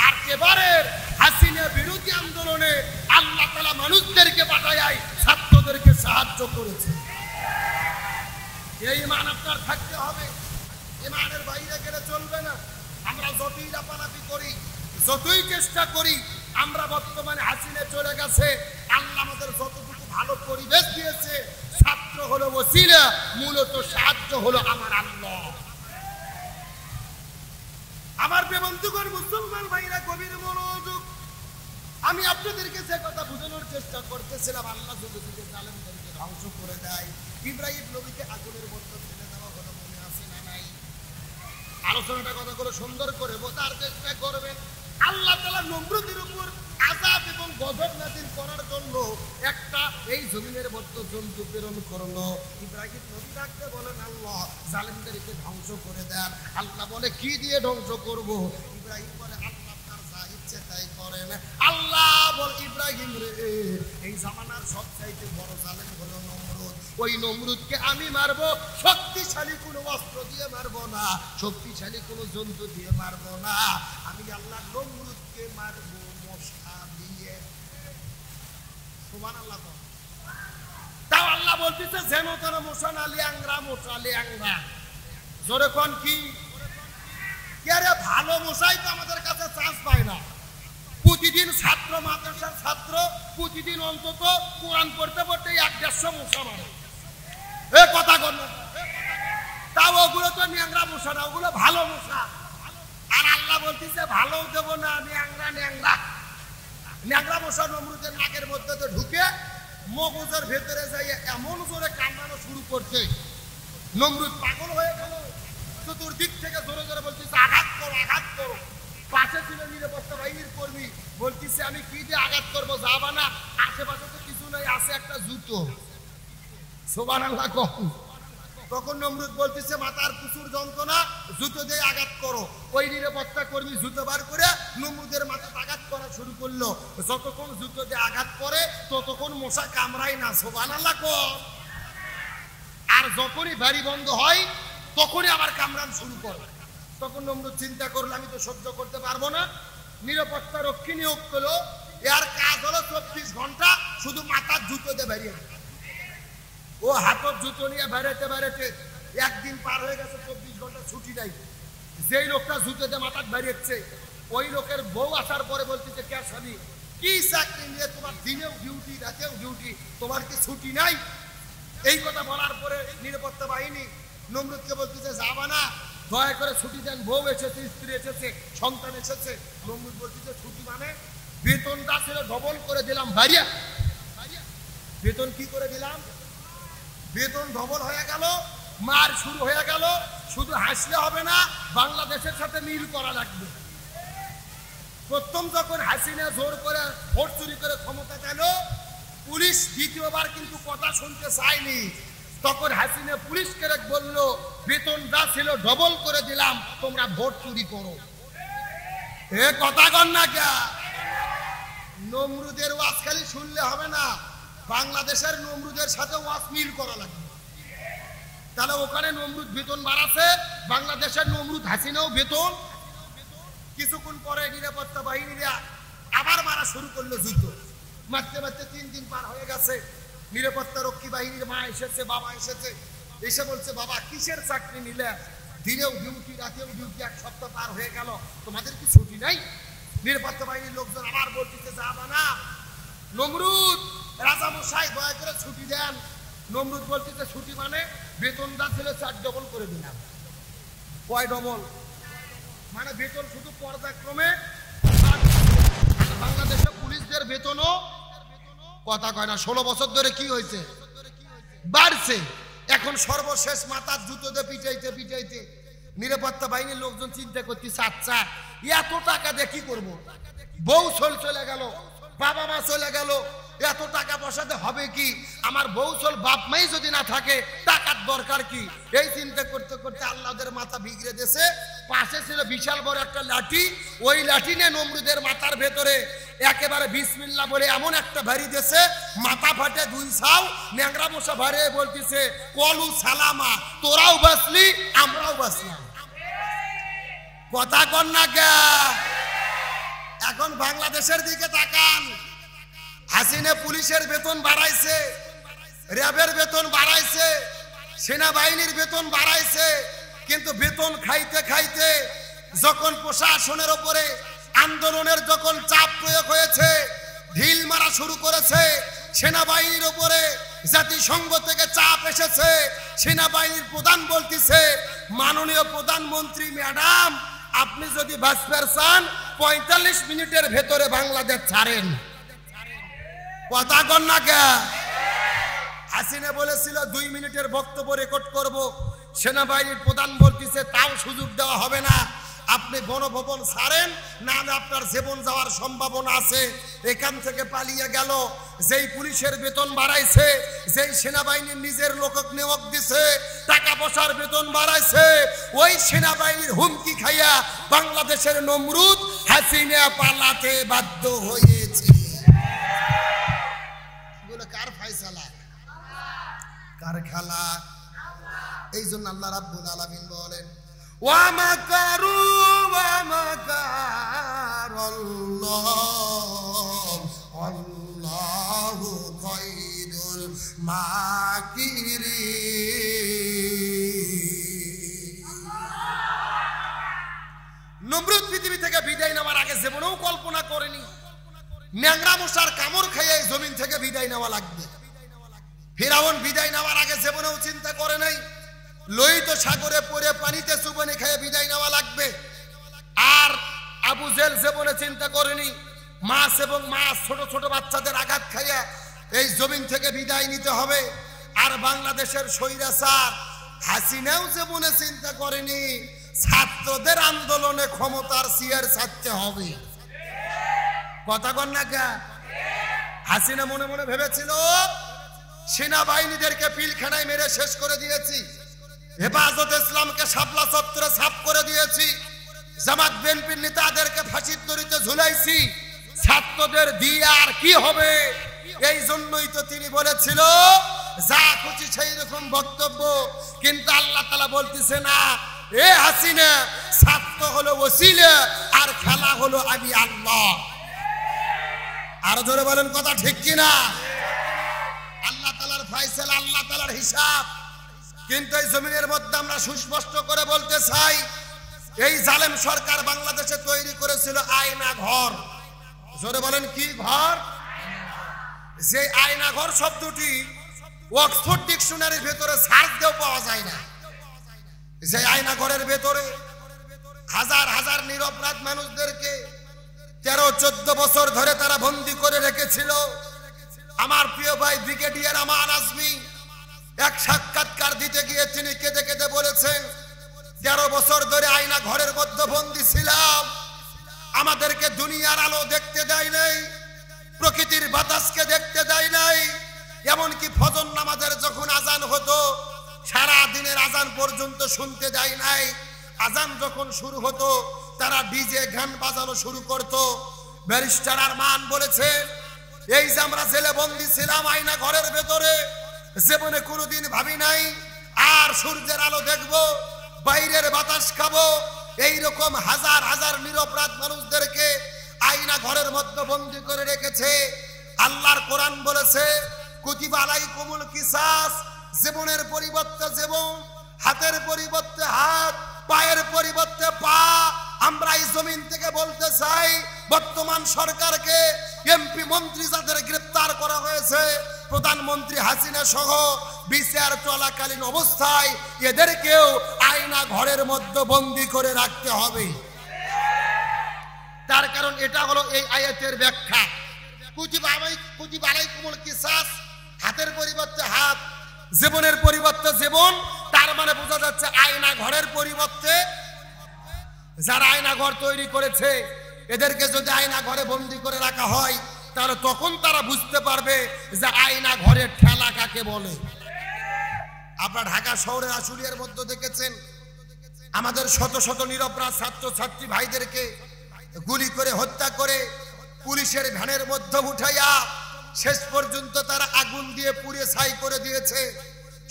আর এবারের হাসিনা বিরোধী আন্দোলনে আল্লাহ তাআলা মানুষদেরকে পাঠায় ছাত্রদেরকে সাহায্য করেছে। এই ঈমান আপনার থাকতে হবে, ঈমানের বাইরে গেলে চলবে না। আমরা যতই লাপালাপি করি, যতই চেষ্টা করি, আমরা বর্তমানে হাসিনা চলে গেছে, আল্লাহ আমাদের যতটুকু ভালো পরিবেশ দিয়েছে, ছাত্র হলো ওসিলা, মূলত সাহায্য হলো আমার আল্লাহ। আমার বন্ধুগণ, মুসলমান ভাইরা, গভীর মনোযোগ। আমি আপনাদেরকে যে কথা বোঝানোর চেষ্টা করতেছিলাম, আল্লাহ যদি জালেমদেরকে ধ্বংস করে দেয়, ইব্রাহিম নবীকে আগুনের মধ্যে ফেলে দেওয়া হলো, মনে আছে না নাই? আলোচনাটা কথাগুলো সুন্দর করে বোঝার চেষ্টা করবেন। আল্লাহ তাআলা নমরুদের উপর আযাব এবং গজব নাযিল করার জন্য একটা এই জমিনের মধ্যে জন্তু প্রেরণ করলো। ইব্রাহিম নবী ডাকতে বলেন, আল্লাহ জালেমদেরকে ধ্বংস করে দেন। আল্লাহ বলে, কি দিয়ে ধ্বংস করব? ইব্রাহিম বলে, আল্লাহ আপনার যা ইচ্ছে তাই করেন। আল্লাহ বল, ইব্রাহিম রে, এই জামানার সবচাইতে বড় জালেম হলো নমরুদ। ওই নমরুদকে আমি মারবো, শক্তিশালী কোনো অস্ত্র দিয়ে মারবো না, শক্তিশালী কোনো জন্তু দিয়ে মারবো না। আমি আল্লাহ নমরুদকে মারবো মশা দিয়ে। সুবহানাল্লাহ। তাও আল্লাহ বলতেছে, যেন তেন মশা না, লিয়াংরা মশা, লিয়াংরা। জোরে কোন কি? আরে ভালো মশাই তো আমাদের কাছে চান্স পায় না। প্রতিদিন ছাত্র, মাদ্রাসার ছাত্র প্রতিদিন অন্তত কোরআন পড়তে পড়তে 1-150 মশা মারে। এ কথা কর না। তাও ওগুলো তো ন্যাংরা মশা না, ওগুলো ভালো মশা। আর আল্লাহ বলতেছে, ভালো দেব না, ন্যাংরা ন্যাংরা। ন্যাংরা মশা নমরুদের নাকের মধ্যে তো ঢুকে মগজের ভেতরে যাই এমন জোরে কামড়ানো শুরু করছে, নমরুদ পাগল হয়ে গেল। চতুর্দিক থেকে জোরে জোরে বলতেছে, আঘাত করো, আঘাত করো। পাশে ছিল নিরাপত্তা বাহিনীর কর্মী, বলতেছে, আমি কি দিয়ে আঘাত করবো? যাবা না, আশেপাশে তো কিছু নাই, আছে একটা জুতো। সুবহানাল্লাহ। তখন নমরুদ বলতেছে, মাথার প্রচুর যন্ত্রণা, জুতো দিয়ে আঘাত করো। ওই নিরাপত্তা কর্মী জুতো বার করে নমরুদের মাথায় আঘাত করা শুরু করলো। যতক্ষণ জুতো দিয়ে আঘাত করে ততক্ষণ মশা কামড়ায় না। সুবহানাল্লাহ। আর যখনই বাড়ি বন্ধ হয় তখনই আবার কামড়ান শুরু করে। তখন নমরুদ চিন্তা করলো, আমি তো সহ্য করতে পারবো না। নিরাপত্তা রক্ষী নিয়োগ করলো। এর কাজ হলো 24 ঘন্টা শুধু মাথার জুতো দিয়ে বেরিয়ে। ও হাতের জুতো নিয়ে বেড়াতে বেড়াতে একদিন পার হয়ে গেছে, 24 ঘন্টা ছুটি নাই। যেই লোকটা জুতো দিয়ে মাথা বেরিয়েছে, ওই লোকের বউ আসার পরে বলতেছে, কে স্বামী, কি চাকরি নিয়ে তোমার দিনেও ডিউটি রাতেও ডিউটি, তোমার কি ছুটি নাই? এই কথা বলার পরে নিরাপত্তা বাহিনী নমরুদকে বলতেছে, যাবা না, দয়া করে ছুটি দেন, বউ এসেছে, স্ত্রী এসেছে, সন্তান এসেছে। নমরুদ বলতেছে, ছুটি মানে? বেতনটা ছিল ডবল করে দিলাম ভাইয়া। বেতন কি করে দিলাম? বেতন ডবল হয়ে গেল, মার শুরু হয়ে গেল। শুধু হাসলে হবে না, বাংলাদেশের সাথে মিল করা লাগবে। প্রথম যখন হাসিনা জোর করে ভোট চুরি করে ক্ষমতা গেল, পুলিশ দ্বিতীয়বার কিন্তু কথা শুনতে চায়নি। তখন হাসিনা পুলিশকে বলল, বেতন যা ছিল ডবল করে দিলাম, তোমরা ভোট চুরি করো। এ কথা কন না কে? নমরুদের ওয়াজ খালি শুনলে হবে না, বাংলাদেশের নমরুদের সাথে ওয়াজ মিল করা লাগবে। তাহলে ওখানে নমরুদ বেতন বাড়াচ্ছে, বাংলাদেশের নমরুদ হাসিনাও বেতন। কিছুক্ষণ পরে নিরাপত্তা বাহিনীরা আবার মারা শুরু করলো জুতো। মারতে মারতে 3 দিন পার হয়ে গেছে। নিরাপত্তা রক্ষী বাহিনীর মা এসেছে, বাবা এসেছে, এসে বলছে, বাবা কিসের চাকরি নিলে? দিনেও ডিউটি রাতেও ডিউটি, 1 সপ্তাহ পার হয়ে গেল, তোমাদের কি ছুটি নাই? নিরাপত্তা বাহিনীর লোকজন আবার বলতেছে, যাবা না, নমরুদ রাজামশাই দয়া করে ছুটি দেন। নমরুদ বলতেছে ছুটি মানে বেতনটা ছিল 4 ডবল করে দিলাম। কয় ডবল? মানে বেতন শুধু পর্যায়ক্রমে বাংলাদেশে পুলিশদের বেতনও কথা কয় না 16 বছর ধরে কি হয়েছে বাড়ছে। এখন সর্বশেষ মাথার জুতোতে পিটাইতে পিটাইতে নিরাপত্তা বাহিনীর লোকজন চিন্তা করতেছে আচ্ছা এত টাকা দিয়ে কি করবো, বউ চলে গেল, বাবা মা চলে গেল, এত টাকা পয়সাতে হবে কি, আমার বউ চল বাপ মাই যদি না থাকে টাকার দরকার কি। এই চিন্তা করতে করতে আল্লাহদের মাথা বিগড়ে দিয়েছে। পাশে ছিল বিশাল বড় একটা লাঠি, ওই লাঠি নিয়ে নমরুদের মাথার ভেতরে একেবারে বিসমিল্লাহ বলে এমন একটা ভারী দিয়েছে, মাথা ফাটে 2 ছাও। ন্যাংরা মশা ভারে বলতেছে কলু সালামা, তোরাও বাঁচলি আমরাও বাঁচলাম। কথা কন না কে? এখন বাংলাদেশের দিকে তাকান। হাসিনা পুলিশের বেতন বাড়াইছে, র্যাবের বেতন বাড়াইছে, সেনাবাহিনীর বেতন বাড়াইছে, কিন্তু বেতন খাইতে খাইতে যখন প্রশাসনের উপরে আন্দোলনের যখন চাপ প্রয়োগ হয়েছে, ঢিল মারা শুরু করেছে, সেনাবাহিনীর উপরে জাতিসংঘ থেকে চাপ এসেছে, সেনাবাহিনীর প্রধান বলতেছে মাননীয় প্রধানমন্ত্রী ম্যাডাম আপনি যদি বাঁচতে চান 45 মিনিটের ভেতরে বাংলাদেশ ছাড়েন। কথা কন না কে? হাসিনা বলেছিল 2 মিনিটের বক্তব্য রেকর্ড করব, সেনাবাহিনীর প্রধান বলতেছে তাও সুযোগ দেওয়া হবে না, আপনি গণভবন ছাড়েন না আপনার জীবন যাওয়ার সম্ভাবনা আছে। এখান থেকে পালিয়ে গেল। যেই পুলিশের বেতন বাড়াইছে, যেই সেনাবাহিনীর নিজের লোক নিয়োগ দিছে, টাকা পয়সার বেতন বাড়াইছে, ওই সেনাবাহিনীর হুমকি খাইয়া বাংলাদেশের নমরুদ হাসিনা পালাতে বাধ্য হয়েছে। কার ফায়সালা, কার খেলা? এই জন্য আল্লাহ রাব্বুল আলামিন বলেন ওয়া মাকারু ওয়া মাকারাল্লাহ আল্লাহু খায়রুল মাকিরিন। নমরুদ পৃথিবী থেকে বিদায় নেওয়ার আগে জীবনেও কল্পনা করেনি ন্যাংরা মশার কামড় খেয়ে জমিন থেকে বিদায় নেওয়া লাগবে। ফিরাউন বিদায় নেওয়ার আগে জীবনেও চিন্তা করে নাই লোহিত সাগরে পড়ে পানিতে চুবনি খেয়ে বিদায় নেওয়া লাগবে। আর আবু জেল জীবনে চিন্তা করেনি মাছ এবং মাছ ছোট ছোট বাচ্চাদের আঘাত খাইয়া এই জমিন থেকে বিদায় নিতে হবে। আর বাংলাদেশের স্বৈরাচার হাসিনাও জীবনে চিন্তা করেনি ছাত্রদের আন্দোলনে ক্ষমতার চেয়ার ছাড়তে হবে। কথা কন না কে? হাসিনা মনে মনে ভেবেছিল সেনাবাহিনীদেরকে পিলখানায় মেরে শেষ করে দিয়েছি, হেফাজত ইসলামকে শাপলা চত্বরে সাফ করে দিয়েছি, জামাত বিএনপির নেতাদেরকে ফাঁসির দড়িতে ঝুলাইছি, ছাত্রদের দিয়ে আর কি হবে? এই জন্যই তো তিনি বলেছিল যা খুশি সেই রকম বক্তব্য। কিন্তু আল্লাহ তাআলা বলতেছে না, এ হাসিনা ছাত্র হলো ওসিলা আর খেলা হলো আমি আল্লাহ। আরো জোরে বলেন কথা ঠিক কিনা? আল্লাহ তাআলার ফয়সালা, আল্লাহ তাআলার হিসাব। কিন্তু এই জমিনের মধ্যে আমরা সুস্পষ্ট করে বলতে চাই এই জালেম সরকার বাংলাদেশে তৈরি করেছিল আয়না ঘর। জোরে বলেন কি ঘর? যে আয়না ঘর শব্দটি অক্সফোর্ড ডিকশনারির ভেতরে সার্চ দিয়েও পাওয়া যায় না। যে আয়না ঘরের ভেতরে হাজার হাজার নিরপরাধ মানুষদেরকে 13-14 বছর ধরে তারা বন্দী করে রেখেছিল। আমার প্রিয় ভাই ব্রিগেডিয়ার আমান আজমি এক সাক্ষাৎকার দিতে গিয়ে তিনি কেঁদে কেঁদে বলেছেন 13 বছর ধরে আয়না ঘরের মধ্যে বন্দী ছিলাম, আমাদেরকে দুনিয়ার আলো দেখতে দেয় নাই, প্রকৃতির বাতাসকে দেখতে দেয় নাই, এমনকি ফজর নামাজের যখন আজান হতো সারা দিনের আজান পর্যন্ত শুনতে দেয় নাই। আজান যখন শুরু হতো তারা ডিজে গান বাজানো শুরু করত। ব্যারিস্টার আরমান বলেছে এই যে আমরা জেলে বন্দী ছিলাম আয়না ঘরের ভেতরে, জীবনে কোনোদিন ভাবি নাই আর সূর্যের আলো দেখবো, বাইরের বাতাস খাবো। এইরকম হাজার হাজার নিরপরাধ মানুষদেরকে আয়না ঘরের মধ্যে বন্দী করে রেখেছে। আল্লাহর কোরআন বলেছে কুতিবা আলাইকুমুল কিসাস, জীবনের পরিবর্তে জীবন, হাতের পরিবর্তে হাত, পায়ের পরিবর্তে পা। আমরা এই জমিন থেকে বলতে চাই বর্তমান সরকারকে এমপি মন্ত্রী যাদের গ্রেপ্তার করা হয়েছে, প্রধানমন্ত্রী হাসিনা সহ বিচার চলাকালীন অবস্থায় এদেরকেও আয়না ঘরের মধ্যে বন্দী করে রাখতে হবে। তার কারণ এটা হলো এই আয়াতের ব্যাখ্যা, কুতিবা আলাইকুমুল কিসাস, হাতের পরিবর্তে হাত, জীবনের পরিবর্তে জীবন। তার মানে বোঝা যাচ্ছে আয়না ঘরের পরিবর্তে যারা আয়না ঘর তৈরি করেছে এদেরকে যদি আয়না ঘরে বন্দী করে রাখা হয়, তাহলে তখন তারা বুঝতে পারবে যে আয়না ঘরের ঠেলা কাকে বলে। আপনারা ঢাকা শহরের আশুলিয়ার মধ্যে দেখেছেন আমাদের শত শত নিরপরাধ ছাত্র ছাত্রী ভাইদেরকে গুলি করে হত্যা করে পুলিশের ভ্যানের মধ্যে উঠাইয়া শেষ পর্যন্ত তারা আগুন দিয়ে পুড়িয়ে ছাই করে দিয়েছে,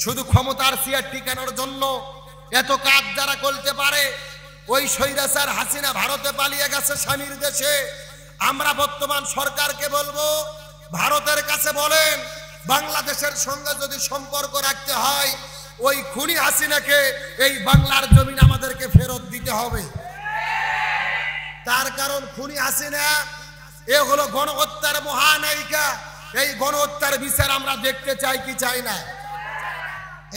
শুধু ক্ষমতার চেয়ার টিকানোর জন্য। এত কাজ যারা করতে পারে, ওই স্বৈরাচার হাসিনা ভারতে পালিয়ে গেছে স্বামীর দেশে। আমরা বর্তমান সরকারকে বলবো, ভারতের কাছে বলেন বাংলাদেশের সঙ্গে যদি সম্পর্ক রাখতে হয়, ওই খুনি হাসিনাকে এই বাংলার জমিন আমাদেরকে ফেরত দিতে হবে। তার কারণ খুনি হাসিনা এ হলো গণহত্যার মহানায়িকা। এই গণহত্যার বিচার আমরা দেখতে চাই কি চাই না?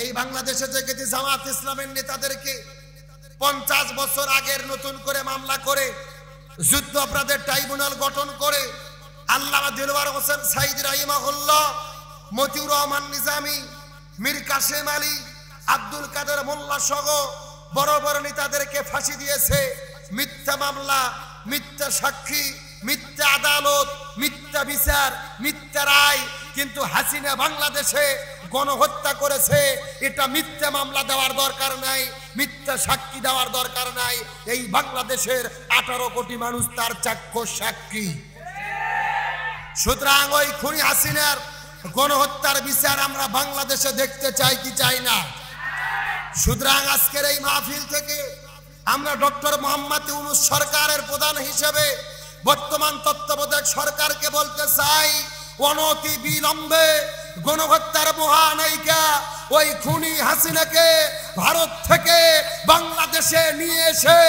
এই বাংলাদেশে দেখেছি জামাত ইসলামের নেতাদেরকে 50 বছর আগের নতুন করে মামলা করে যুদ্ধ অপরাধের ট্রাইব্যুনাল গঠন করে আল্লামা দিলওয়ার হোসেন সাইদ রাহিমাহুল্লাহ, মতিউর রহমান নিজামী, মীর কাসেম আলী, আব্দুল কাদের মোল্লা সহ বড় বড় নেতাদেরকে ফাঁসি দিয়েছে। মিথ্যা মামলা, মিথ্যা সাক্ষী, মিথ্যা আদালত, মিথ্যা বিচার, মিথ্যা রায়। কিন্তু হাসিনা বাংলাদেশে গণহত্যা করেছে, এটা মিথ্যা মামলা দেওয়ার দরকার নাই, মিথ্যা সাক্ষী দেওয়ার দরকার নাই। এই বাংলাদেশের 18 কোটি মানুষ তার চাক্ষুষ সাক্ষী। সুতরাং ওই খুনি হাসিনার গণহত্যার বিচার আমরা বাংলাদেশে দেখতে চাই কি চাই না? সুতরাং আজকের এই মাহফিল থেকে আমরা ডক্টর মোহাম্মদ ইউনূস সরকারের প্রধান হিসেবে বর্তমান তত্ত্বাবধায়ক সরকারকে বলতে চাই, অনতি বিলম্বে গণহত্যার মহানায়িকা ওই খুনি হাসিনাকে ভারত থেকে বাংলাদেশে নিয়ে এসে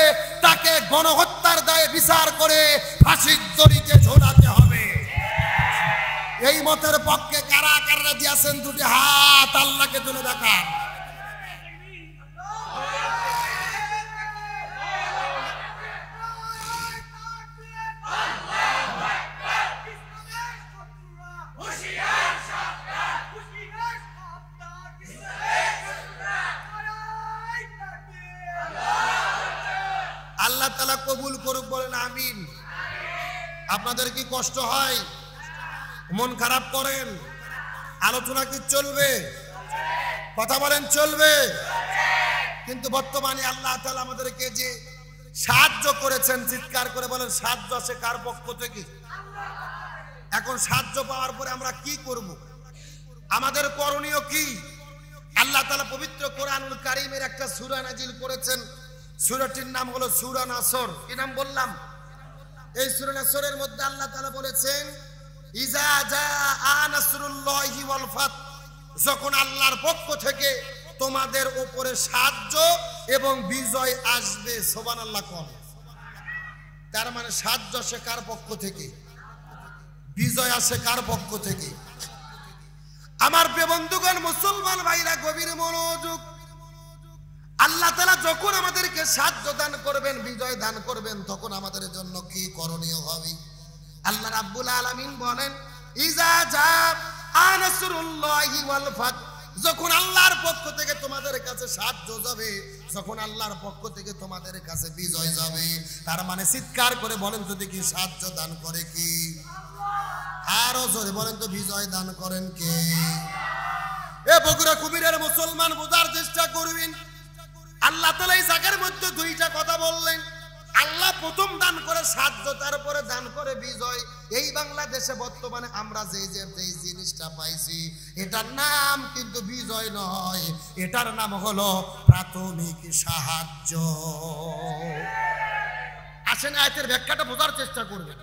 তাকে গণহত্যার দায়ে বিচার করে ফাঁসির দড়িতে ঝোলাতে হবে। এই মতের পক্ষে কারা কারা দিয়েছেন দুটি হাত আল্লাহকে তুলে দেখান। আল্লাহ তাআলা কবুল করুক, বলেন আমিন। আপনাদের কি কষ্ট হয়? মন খারাপ করেন? আলোচনা কি চলবে? কথা বলেন চলবে? কিন্তু বর্তমানে আল্লাহ তাআলা আমাদেরকে যে সাহায্য করেছেন, চিৎকার করে বলেন সাহায্য আসে কার পক্ষ থেকে? এখন সাহায্য পাওয়ার পরে আমরা কি করব? আমাদের করণীয় কি? আল্লাহ তাআলা পবিত্র কোরআনুল কারীমের একটা সূরা নাজিল করেছেন। সূরাটির নাম হলো সূরা নাসর। কি নাম বললাম? এই সূরা নাসরের মধ্যে আল্লাহ তাআলা বলেছেন, ইজা জাআ নাসরুল্লাহি ওয়াল ফাত, যখন আল্লাহর পক্ষ থেকে তোমাদের উপরে সাহায্য এবং বিজয় আসবে। সুবহানাল্লাহ কোন? তার মানে সাহায্য আসে কার পক্ষ থেকে? বিজয় আসে কার পক্ষ থেকে? আমার প্রিয় বন্ধুগণ, মুসলমান ভাইরা গভীর মনোযোগ। আল্লাহ তাআলা যখন আমাদেরকে সাহায্য দান করবেন, বিজয় দান করবেন, তখন আমাদের জন্য কি করণীয় হবে? আল্লাহ রাব্বুল আলামিন বলেন, ইজা জাআ নাসরুল্লাহি ওয়াল ফাত, যখন আল্লাহর পক্ষ থেকে তোমাদের কাছে সাহায্য যাবে, যখন আল্লাহর পক্ষ থেকে তোমাদের কাছে বিজয় যাবে। তার মানে চিৎকার করে বলেন তো দেখি, সাহায্য দান করে কি? আরো জোরে বলেন তো, বিজয় দান করেন কে? এ বগুড়া কুমিরের মুসলমান বোঝার চেষ্টা করবেন। আল্লাহ তাআলা এই জায়গার মধ্যে দুইটা কথা বললেন। আল্লাহ প্রথম দান করে সাহায্য, তারপরে দান করে বিজয়। এই বাংলাদেশে বর্তমানে আমরা যে জিনিসটা পাইছি, এটার নাম কিন্তু বিজয় নয়, এটার নাম হলো প্রাথমিক সাহায্য। আসেন আয়াতের ব্যাখ্যাটা বোঝার চেষ্টা করবেন।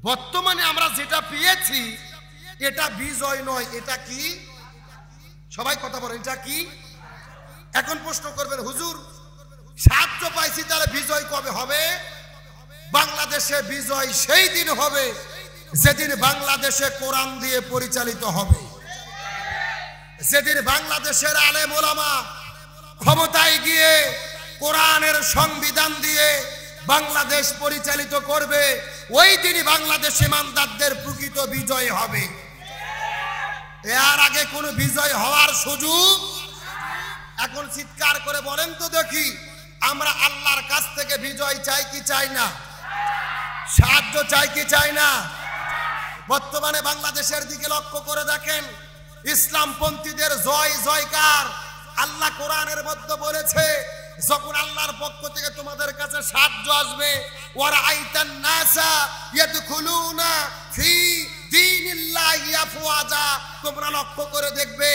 বর্তমানে আমরা যেটা পেয়েছি এটা বিজয় নয়, এটা কি? সবাই কথা বলেন, এটা কি? এখন প্রশ্ন করবেন, হুজুর সাহায্য পাইছি, তাহলে বিজয় কবে হবে? বাংলাদেশে বিজয় সেই দিন হবে যেদিন বাংলাদেশে কোরআন দিয়ে পরিচালিত হবে, যেদিন বাংলাদেশের আলেম ওলামা ক্ষমতায় গিয়ে কোরআনের সংবিধান দিয়ে বাংলাদেশ পরিচালিত করবে, ওই দিনই বাংলাদেশ ইমানদারদের প্রকৃত বিজয় হবে। এর আগে কোনো বিজয় হওয়ার সুযোগ। এখন চিৎকার করে বলেন তো দেখি, আমরা আল্লাহর কাছ থেকে বিজয় চাই কি চাই না? সাহায্য চাই কি চাই না? বর্তমানে বাংলাদেশের দিকে লক্ষ্য করে দেখেন, ইসলামপন্থীদের জয় জয়কার। আল্লাহ কোরআনের মধ্যে বলেছে, যখন আল্লাহর পক্ষ থেকে তোমাদের কাছে সাহায্য আসবে, ওয়ারাআইতান নাসা ইয়াদখুলুনা ফি দীনিল্লাহি আফওয়াজা, তোমরা লক্ষ্য করে দেখবে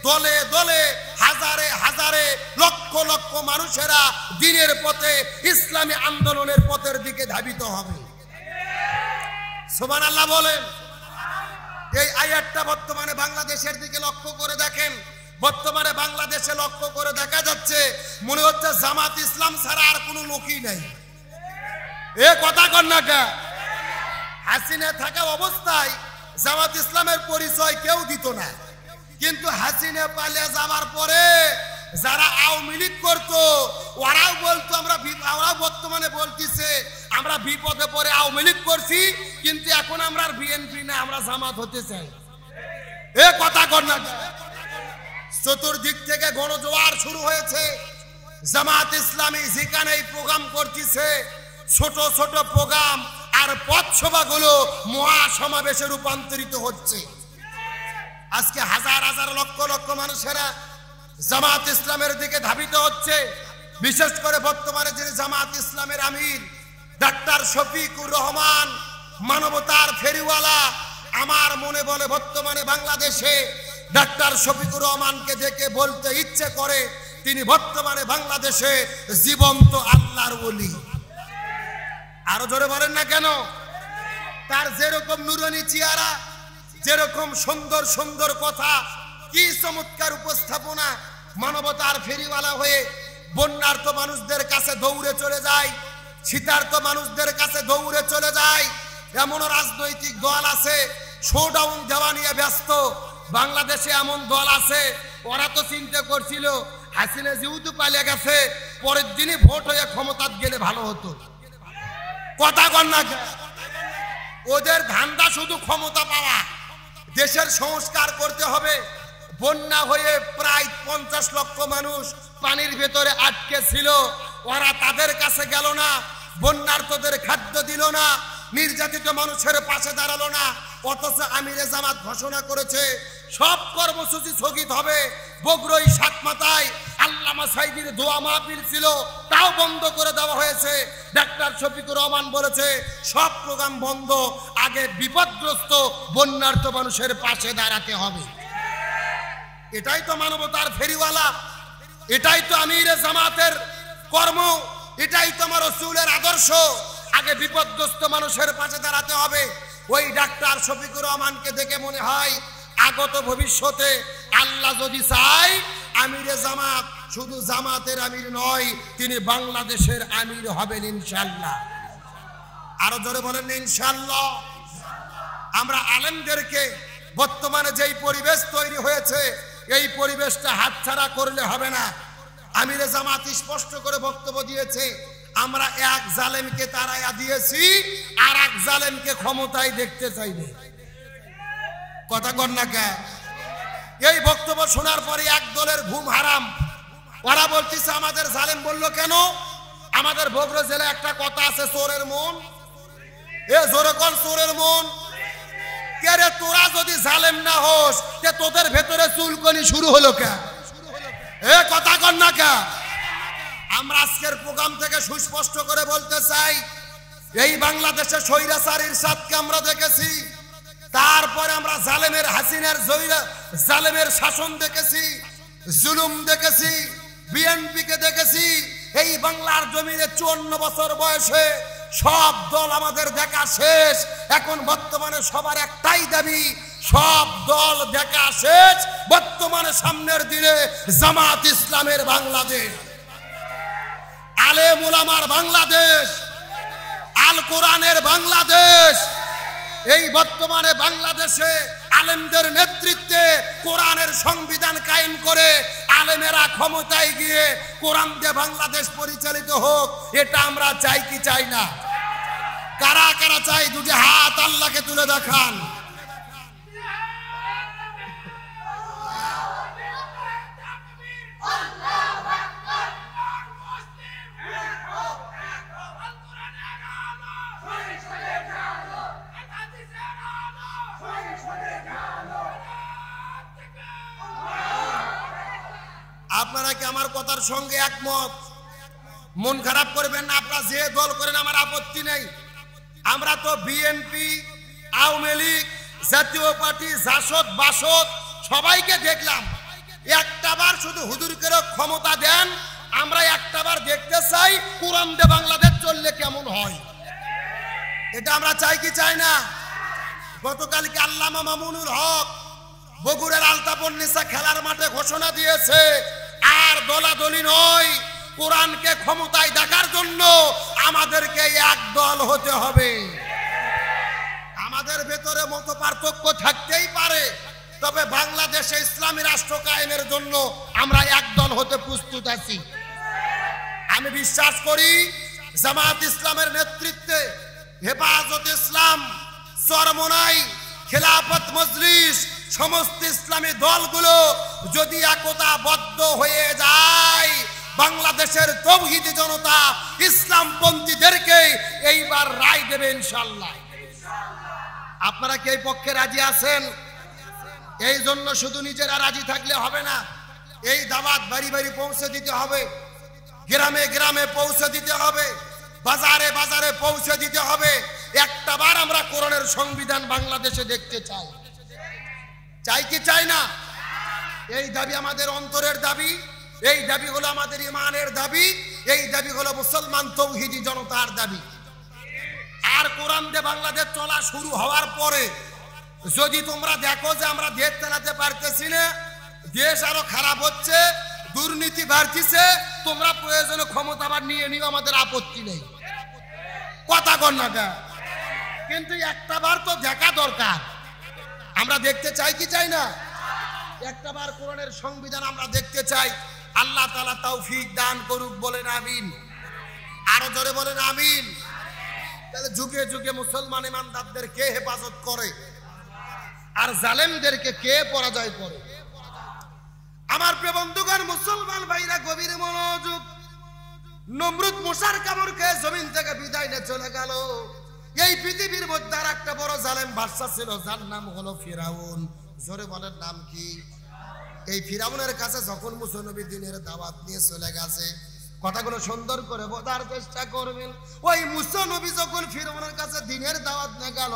দলে দলে হাজারে হাজারে লক্ষ লক্ষ মানুষেরা দ্বীনের পথে, ইসলামী আন্দোলনের পথের দিকে ধাবিত হবে। সুবহানাল্লাহ বলেন। এই আয়াতটা বর্তমানে বাংলাদেশের দিকে লক্ষ্য করে দেখেন, বর্তমানে বাংলাদেশে লক্ষ্য করে দেখা যাচ্ছে মনে হচ্ছে জামাত ইসলাম ছাড়া আর কোনো লোকই নাই। এ কথা কন না কে? হাসিনা থাকা অবস্থায় জামাত ইসলামের পরিচয় কেউ দিত না, কিন্তু হাসিনা পালিয়ে যাওয়ার পরে যারা আওয়ামী লীগ করতো ওরাও বলতো আমরা বর্তমানে বলতেছে আমরা বিপদে পড়ে আওয়ামী লীগ করছি, কিন্তু এখন আমরা আর বিএনপি না, আমরা জামাত হতে চাই। এ কথা কন না কে? চতুর্দিক থেকে গণজোয়ার শুরু হয়েছে। জামাত ইসলামী যেখানেই প্রোগ্রাম করতেছে, ছোট ছোট প্রোগ্রাম আর পথসভাগুলো মহাসমাবেশে রূপান্তরিত হচ্ছে। আজকে হাজার হাজার লক্ষ লক্ষ মানুষেরা জামাত ইসলামের দিকে ধাবিত হচ্ছে। বিশেষ করে বর্তমানে যিনি জামাত ইসলামের আমির ডাক্তার শফিকুর রহমান, মানবতার ফেরিওয়ালা, আমার মনে বলে বর্তমানে বাংলাদেশে ডাক্তার শফিকুর রহমানকে দেখে বলতে ইচ্ছে করে তিনি বর্তমানে বাংলাদেশে জীবন্ত আল্লাহর ওলি। আরো জোরে বলেন না কেন? তার যেরকম নুরানি চেহারা, যেরকম সুন্দর সুন্দর কথা, কি চমৎকার উপস্থাপনা, মানবতার ফেরিওয়ালা হয়ে বন্যার্ত মানুষদের কাছে দৌড়ে চলে যায়, শীতার্ত মানুষদের কাছে দৌড়ে চলে যায়। এমন রাজনৈতিক দল আছে শোডাউন দেওয়া নিয়ে ব্যস্ত। বাংলাদেশে এমন দল আছে, ওরা তো চিন্তা করছিল হাসিনা যেহেতু পালিয়ে গেছে, পরের দিনই ভোট হয়ে ক্ষমতা গেলে ভালো হতো। কথা কন না? ওদের ধান্দা শুধু ক্ষমতা পাওয়া, দেশের সংস্কার করতে হবে। বন্যা হয়ে প্রায় 50 লক্ষ মানুষ পানির ভেতরে আটকে ছিল, ওরা তাদের কাছে গেল না, বন্যার্তদের খাদ্য দিল না, নির্যাতিত মানুষের পাশে দাঁড়ালো না। অথচ আমিরে জামাত ঘোষণা করেছে সব কর্মসূচি স্থগিত হবে। বগুড়ায় সাতমাথায় আল্লামা সাইদির দোয়া মাহফিল ছিল, তাও বন্ধ করে দেওয়া হয়েছে। ডাক্তার শফিকুর রহমান বলেছে সব প্রোগ্রাম বন্ধ, আগে বিপদগ্রস্ত বন্যার্ত মানুষের পাশে দাঁড়াতে হবে। এটাই তো মানবতার ফেরিওয়ালা, এটাই তো আমিরে জামাতের কর্ম, এটাই তো আমার রাসূলের আদর্শ। আগে বিপদগ্রস্ত মানুষের পাশে দাঁড়াতে হবে। ওই ডাক্তার শফিকুর রহমানকে দেখে মনে হয় আগত ভবিষ্যতে আল্লাহ যদি চায়, আমিরে জামাত শুধু জামাতের আমির নয়, তিনি বাংলাদেশের আমির হবেন ইনশাআল্লাহ। আরো জোরে বলেন ইনশাআল্লাহ। আমরা আলেমদেরকে বর্তমানে যেই পরিবেশ তৈরি হয়েছে, এই পরিবেশটা হাতছাড়া করলে হবে না। আমিরে জামাত স্পষ্ট করে বক্তব্য দিয়েছে, আমরা এক জালেমকে তাড়াইয়া দিয়েছি, আর এক জালেমকে ক্ষমতায় দেখতে চাইবে। কথা কর না কে? এই বক্তব্য শোনার পরে এক দলের ঘুম হারাম। ওরা বলতেছে আমাদের জালেম বললো কেন? আমাদের বগুড়া জেলায় একটা কথা আছে, চোরের মন। এ জোরে কর, চোরের মন। কে রে, তোরা যদি জালেম না হোস, তে তোদের ভেতরে চুলকনি শুরু হলো কে? এ কথা কর না কে? আমরা আজকের প্রোগ্রাম থেকে সুস্পষ্ট করে বলতে চাই, এই বাংলাদেশে স্বৈরাচারীর সাথকে আমরা দেখেছি, তারপরে আমরা জালেমের হাসিনার জালেমের শাসন দেখেছি, জুলুম দেখেছি, বিএনপিকে দেখেছি। এই বাংলার জমিনে 54 বছর বয়সে সব দল আমাদের দেখা শেষ। এখন বর্তমানে সবার একটাই দাবি, সব দল দেখা শেষ। বর্তমানে সামনের দিনে জামাত ইসলামের বাংলাদেশ, আলেম উলামার বাংলাদেশ, আল কোরআনের বাংলাদেশ, এই বর্তমানে বাংলাদেশে আলেমদের নেতৃত্বে কোরআনের সংবিধান কায়েম করে আলেমেরা ক্ষমতায় গিয়ে কোরআন দিয়ে বাংলাদেশ পরিচালিত হোক, এটা আমরা চাই কি চাই না? কারা কারা চাই দুটি হাত আল্লাহকে তুলে দেখান। আপনারা কি আমার কথার সঙ্গে একমত? মন খারাপ করবেন না, আপনারা যে দল করেন আমার আপত্তি নেই। আমরা তো বিএনপি, আওয়ামী লীগ, জাতীয় পার্টি, জাসদ, বাসদ সবাইকে দেখলাম। একটাবার শুধু হুজুরকে ক্ষমতা দেন, আমরা একটাবার দেখতে চাই কোরআন দিয়ে বাংলাদেশ চললে কেমন হয়। এটা আমরা চাই কি চাই না? গতকালকে আল্লামা মামুনুল হক বগুড়ার আলতাপন্নিসা খেলার মাঠে ঘোষণা দিয়েছে, আর দলাদলি নয়, কোরআনকে ক্ষমতায় দেখার জন্য আমাদেরকে এক দল হতে হবে। আমাদের ভেতরে মত পার্থক্য থাকতেই পারে, তবে বাংলাদেশে ইসলামী রাষ্ট্র কায়েমের জন্য আমরা এক দল হতে প্রস্তুত আছি। আমি বিশ্বাস করি জামাত ইসলামের নেতৃত্বে হেফাজত ইসলাম, চরমোনাই, খেলাফত মজলিস, সমস্ত ইসলামী দলগুলো যদি একতাবদ্ধ হয়ে যায়, বাংলাদেশের তৌহিদি জনতা ইসলামপন্থীদেরকে এইবার রায় দেবে ইনশাআল্লাহ। আপনারা কি এই পক্ষে রাজি আছেন? এই জন্য শুধু নিজেরা রাজি থাকলে হবে না, এই দাওয়াত বাড়ি বাড়ি পৌঁছে দিতে হবে, গ্রামে গ্রামে পৌঁছে দিতে হবে, বাজারে বাজারে পৌঁছে দিতে হবে। একটাবার আমরা কোরআনের সংবিধান বাংলাদেশে দেখতে চাই। চাই কি চাই না? এই দাবি আমাদের অন্তরের দাবি, এই দাবি হলো আমাদের ইমানের দাবি, এই দাবি হলো মুসলমান তৌহিদি জনতার দাবি। আর কোরআন দিয়ে বাংলাদেশ চলা শুরু হওয়ার পরে যদি তোমরা দেখো যে আমরা দেশ চালাতে পারতেছি না, দেশ আরো খারাপ হচ্ছে, দুর্নীতি বাড়তিছে, তোমরা প্রয়োজনে ক্ষমতা আবার নিয়ে নিও, আমাদের আপত্তি নেই। কথা কন না, কিন্তু একটাবার তো দেখা দরকার। আমরা দেখতে চাই কি চাই না? একটাবার কোরআনের সংবিধান আমরা দেখতে চাই। আল্লাহ তাআলা তৌফিক দান করুক, বলেন আমিন। আরো জোরে বলেন আমিন। তাহলে যুগে যুগে মুসলমান ইমানদারদের কে হেফাজত করে আর জালেমদেরকে কে পরাজয় করে? আমার প্রিয় বন্ধুগণ, মুসলমান ভাইরা গভীর মনোযোগ। নমরুদ মুসার কামড় খেয়ে জমিন থেকে বিদায় নিয়ে চলে গেল। এই পৃথিবীর মধ্যে আর একটা বড় জালেম বাদশা ছিল, যার নাম হলো ফিরাউন। জোরে বলেন নাম কি? এই ফিরাউনের কাছে যখন মুসা নবী দ্বীনের দাওয়াত নিয়ে চলে গেছে, কথাগুলো সুন্দর করে বোঝার চেষ্টা করবেন। ওই মুসা নবী যখন ফিরাউনের কাছে দ্বীনের দাওয়াত নিয়ে গেল,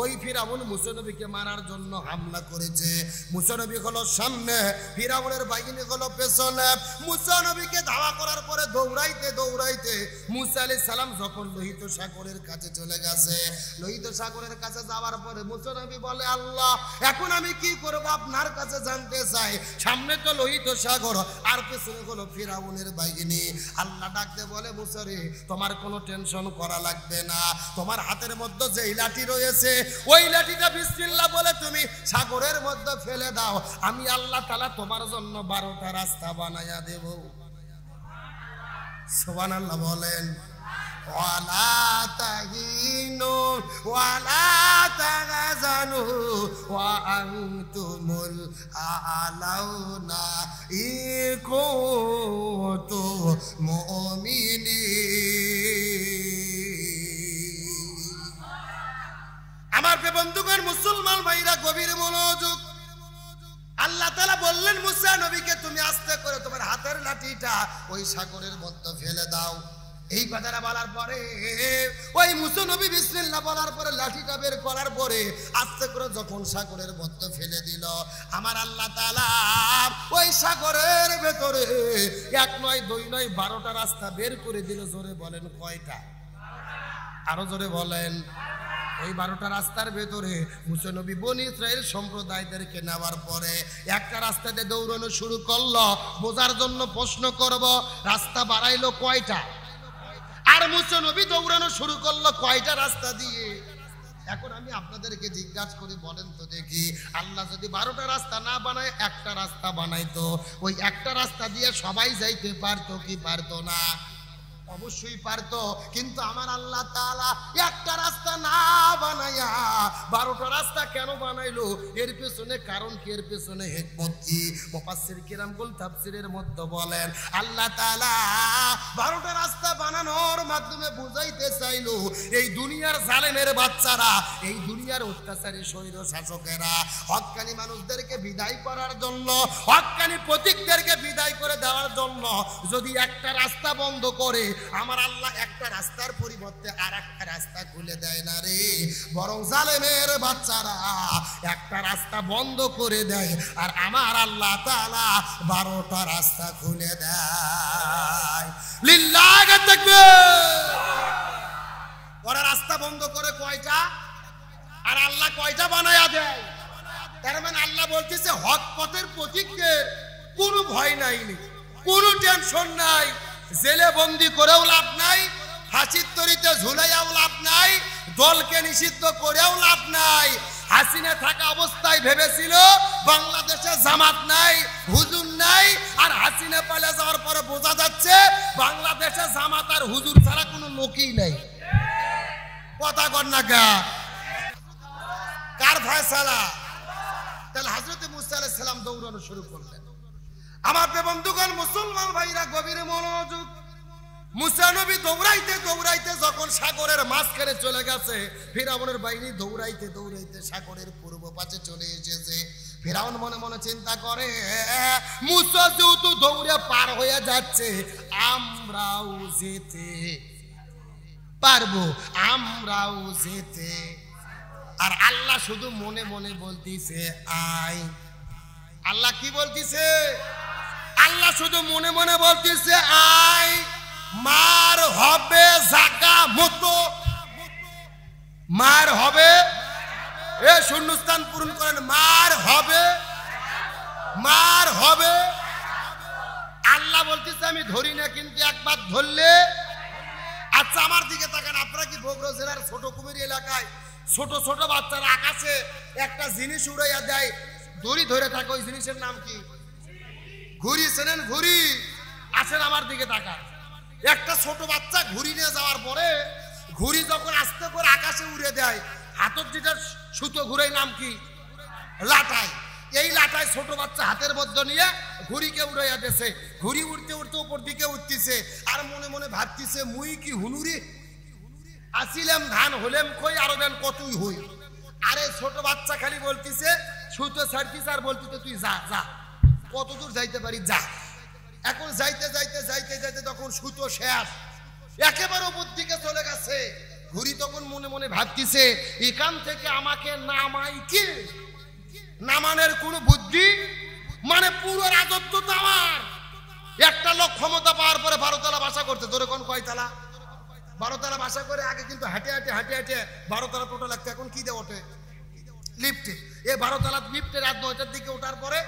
ওই ফিরাউন মুসা নবীকে মারার জন্য হামলা করেছে। মুসা নবী হলো সামনে, ফিরাউনের বাহিনী হলো পেছনে। মুসা নবীকে ধাওয়া করার পরে দৌড়াইতে দৌড়াইতে মুসা আলাইহিস সালাম যখন লোহিত সাগরের কাছে চলে গেছে, লোহিত সাগরের কাছে যাওয়ার পরে মুসা নবী বলে, আল্লাহ এখন আমি কি করব আপনার কাছে জানতে চাই। সামনে তো লোহিত সাগর আর পেছনে হলো ফিরাউনের বাহিনী। আল্লাহ ডাকতে বলে, মুসা রে, তোমার কোনো টেনশন করা লাগবে না, তোমার হাতের মধ্যে যে লাঠি রয়েছে ওই লাঠিটা বিসমিল্লাহ বলে তুমি সাগরের মধ্যে ফেলে দাও, আমি আল্লাহ তাআলা তোমার জন্য 12টা রাস্তা বানায়া দেব। সুবহানাল্লাহ বলেন। ওয়ালা তাহিনু ওয়ালা তাহজানু ওয়া আনতুমুল আ'লাউনা ইন কুনতুম মুমিনিন। আমার প্রিয় বন্ধুগণ, মুসলমান ভাইরা গভীর মনোযোগ। আল্লাহ তাআলা বললেন মুসা নবীকে, তুমি আস্তে করে তোমার হাতের লাঠিটা ওই সাগরের মধ্যে ফেলে দাও। এই কথাটা বলার পরে ওই মুসা নবী বিসমিল্লাহ বলার পরে লাঠিটা বের করার পরে আস্তে করে যখন সাগরের মধ্যে ফেলে দিল, আমার আল্লাহ তাআলা ওই সাগরের ভেতরে 1 নয় 2 নয় 12টা রাস্তা বের করে দিল। জোরে বলেন কয়টা? আরো জোরে বলেন। ওই 12টা রাস্তার ভেতরে মুসা নবী বনি ইসরাইল সম্প্রদায়দেরকে নেওয়ার পরে একটা রাস্তাতে দৌড়ানো শুরু করলো। বোঝার জন্য প্রশ্ন করব, রাস্তা বাড়াইলো কয়টা? আর মুসা নবী দৌড়ানো শুরু করলো কয়টা রাস্তা দিয়ে? এখন আমি আপনাদেরকে জিজ্ঞাসা করি, বলেন তো দেখি, আল্লাহ যদি 12টা রাস্তা না বানায় একটা রাস্তা বানাইতো, ওই একটা রাস্তা দিয়ে সবাই যাইতে পারতো কি পারতো না? অবশ্যই পারতো। কিন্তু আমার আল্লাহ তাআলা একটা রাস্তা না বানায়া 12টা রাস্তা কেন বানাইলো? এর পেছনে কারণ কি, এর পেছনে হিকমত কি? মুফাসসির কিরামগুল তাফসীরের মধ্যে বলেন, আল্লাহ তাআলা 12টা রাস্তা বানানোর মাধ্যমে বুঝাইতে চাইলো এই দুনিয়ার জালেমের বাচ্চারা, এই দুনিয়ার অত্যাচারী স্বৈর শাসকেরা হক্কানি মানুষদেরকে বিদায় করার জন্য, হক্কানি প্রতীকদেরকে বিদায় করে দেওয়ার জন্য যদি একটা রাস্তা বন্ধ করে, আমার আল্লাহ একটা রাস্তার পরিবর্তে আর একটা রাস্তা খুলে দেয় না রে, বরং জালেমের বাচ্চারা একটা রাস্তা বন্ধ করে দেয় আর আমার আল্লাহ তাআলা 12টা রাস্তা খুলে দেয়। লিল্লাহি তাকবীর। ওরা রাস্তা বন্ধ করে কয়টা, আর আল্লাহ কয়টা বানায়া দেয়? তার মানে আল্লাহ বলতেছে হক পথের প্রতীকদের কোনো ভয় নাই, কোনো টেনশন নাই, জেলে বন্দি করেও লাভ নাই, ফাঁসির দড়িতে ঝুলাইয়াও লাভ নাই, দলকে নিষিদ্ধ করেও লাভ নাই। হাসিনা থাকা অবস্থায় ভেবেছিল বাংলাদেশে জামাত নাই, হুজুর নাই, আর হাসিনা পালিয়ে যাওয়ার পরে বোঝা যাচ্ছে বাংলাদেশে জামাত আর হুজুর ছাড়া কোনো লোকই নাই। কথা কর না কা? কার ফয়সালা? তাহলে হযরত মুসা আলাইহিস সালাম দৌড়ানো শুরু করলেন। আমার বন্ধুগণ, মুসলমান ভাইরা গভীর মনোযোগ। মুসা নবী দৌড়াইতে দৌড়াইতে যখন সাগরের মাঝখানে চলে গেছে, ফিরআউনের বাহিনী দৌড়াইতে দৌড়াইতে সাগরের পূর্ব পাশে চলে এসেছে। ফিরআউন মনে মনে চিন্তা করে, মুসা যেহেতু দৌড়ে পার হয়ে যাচ্ছে, আমরাও যেতে পারবো, আমরাও যেতে। আর আল্লাহ শুধু মনে মনে বলতিছে আয়। আল্লাহ কি বলতিছে? আল্লাহ শুধু মনে মনে বলতিছে আয়। মার হবে জাগা মতো, মার হবে, এ শূন্যস্থান পূরণ করেন, মার হবে, মার হবে। আল্লাহ বলতেছে আমি ধরি না, কিন্তু একবার ধরলে। আচ্ছা আমার দিকে তাকান, আপনারা কি বগুড়া জেলার ছোট কুমির এলাকায় ছোট ছোট বাচ্চারা আকাশে একটা জিনিস উড়াইয়া দেয়, দড়ি ধরে থাকে, ওই জিনিসের নাম কি? ঘুড়ি। চেনেন ঘুড়ি? আসেন আমার দিকে তাকান। একটা ছোট বাচ্চা ঘুড়ি নিয়ে যাওয়ার পরে ঘুড়ি যখন আস্তে করে আকাশে উড়ে দেয়, হাতের যেটা সুতো ঘুরে নাম কি? লাটাই। এই লাটাই ছোট বাচ্চা হাতের মধ্যে নিয়ে ঘুড়িকে উড়াইয়া দিয়েছে। ঘুড়ি উড়তে উড়তে উপর দিকে উঠতেছে, আর মনে মনে ভাবতেছে মুই কি হুনুরি আসিলাম, ধান হলেম কই, আরো ধান কতই হই। আরে ছোট বাচ্চা খালি বলতিছে, সুতো ছাড়তিছে আর বলতিছে তুই যা যা, কত দূর যাইতে পারি যা। এখন যাইতে যাইতে যাইতে যাইতে তখন সুতো শেষ, একেবারে উপর দিকে চলে গেছে। ঘুড়ি তখন মনে মনে ভাবতিছে এখান থেকে আমাকে নামাই কি? নামানের কোনো বুদ্ধি, মানে পুরো রাজত্ব তো আমার। একটা লোক ক্ষমতা পাওয়ার পরে 12 তলা বাসা করতে, তোরে কোন কয়তলা? 12 তলা বাসা করে। আগে কিন্তু হাঁটে হাঁটে হাঁটে হাঁটে 12 তলা টোটো লাগতো, এখন কি দিয়ে ওঠে? লিফটে। এই 12 তলা লিফটে রাত 9টার দিকে ওঠার পরে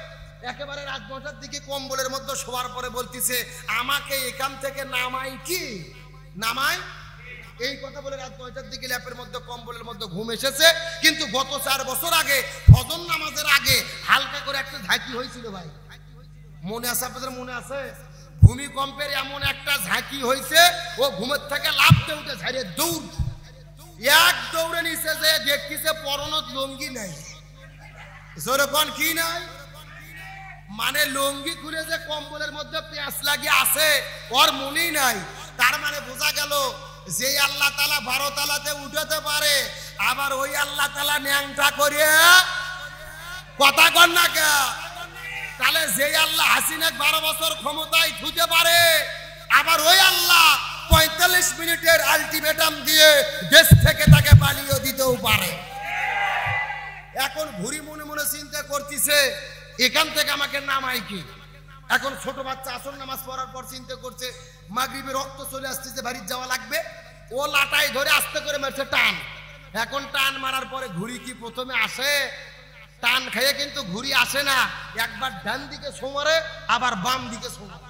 একেবারে রাত 9টার দিকে কম্বলের মধ্যে শোয়ার পরে বলতিছে আমাকে এখান থেকে নামাই কি? নামাই। এই কথা বলে রাত 9টার দিকে ল্যাপের মধ্যে কম্বলের মধ্যে ঘুম এসেছে। কিন্তু গত 4 বছর আগে ফজর নামাজের আগে হালকা করে একটা ঝাঁকি হয়েছিল ভাই, মনে আছে আপনাদের? মনে আছে? ভূমিকম্পের এমন একটা ঝাঁকি হয়েছে, ও ঘুমের থেকে লাফতে উঠে ঝাড়িয়ে দৌড়, এক দৌড়ে নিচে যে দেখতেছে পরনত লুঙ্গি নাই। যেরকম কি নাই, মানে লুঙ্গি খুলে যে কম্বলের মধ্যে পেঁয়াজ লাগিয়ে আছে ওর মনেই নাই। তার মানে বোঝা গেল যে আল্লাহ তাআলা 12 তলাতে উঠাতে পারে, আবার ওই আল্লাহ তাআলা ন্যাংটা করে কথা কর না কে? তাহলে যে আল্লাহ হাসিনা 12 বছর ক্ষমতায় থুতে পারে, আবার ওই আল্লাহ 45 মিনিটের আলটিমেটাম দিয়ে দেশ থেকে তাকে পালিয়ে দিতেও পারে। এখন ঘুরি মনে মনে চিন্তা করতেছে এখান থেকে আমাকে নামাই কি? এখন ছোট বাচ্চা আসর নামাজ পড়ার পর চিন্তা করছে মাগরিবে রক্ত চলে আসতেছে, বাড়ি যাওয়া লাগবে। ও লাটাই ধরে আস্তে করে মারছে টান। এখন টান মারার পরে ঘুড়ি কি প্রথমে আসে? টান খেয়ে কিন্তু ঘুড়ি আসে না, একবার ডান দিকে সোমারে আবার বাম দিকে সোমারে।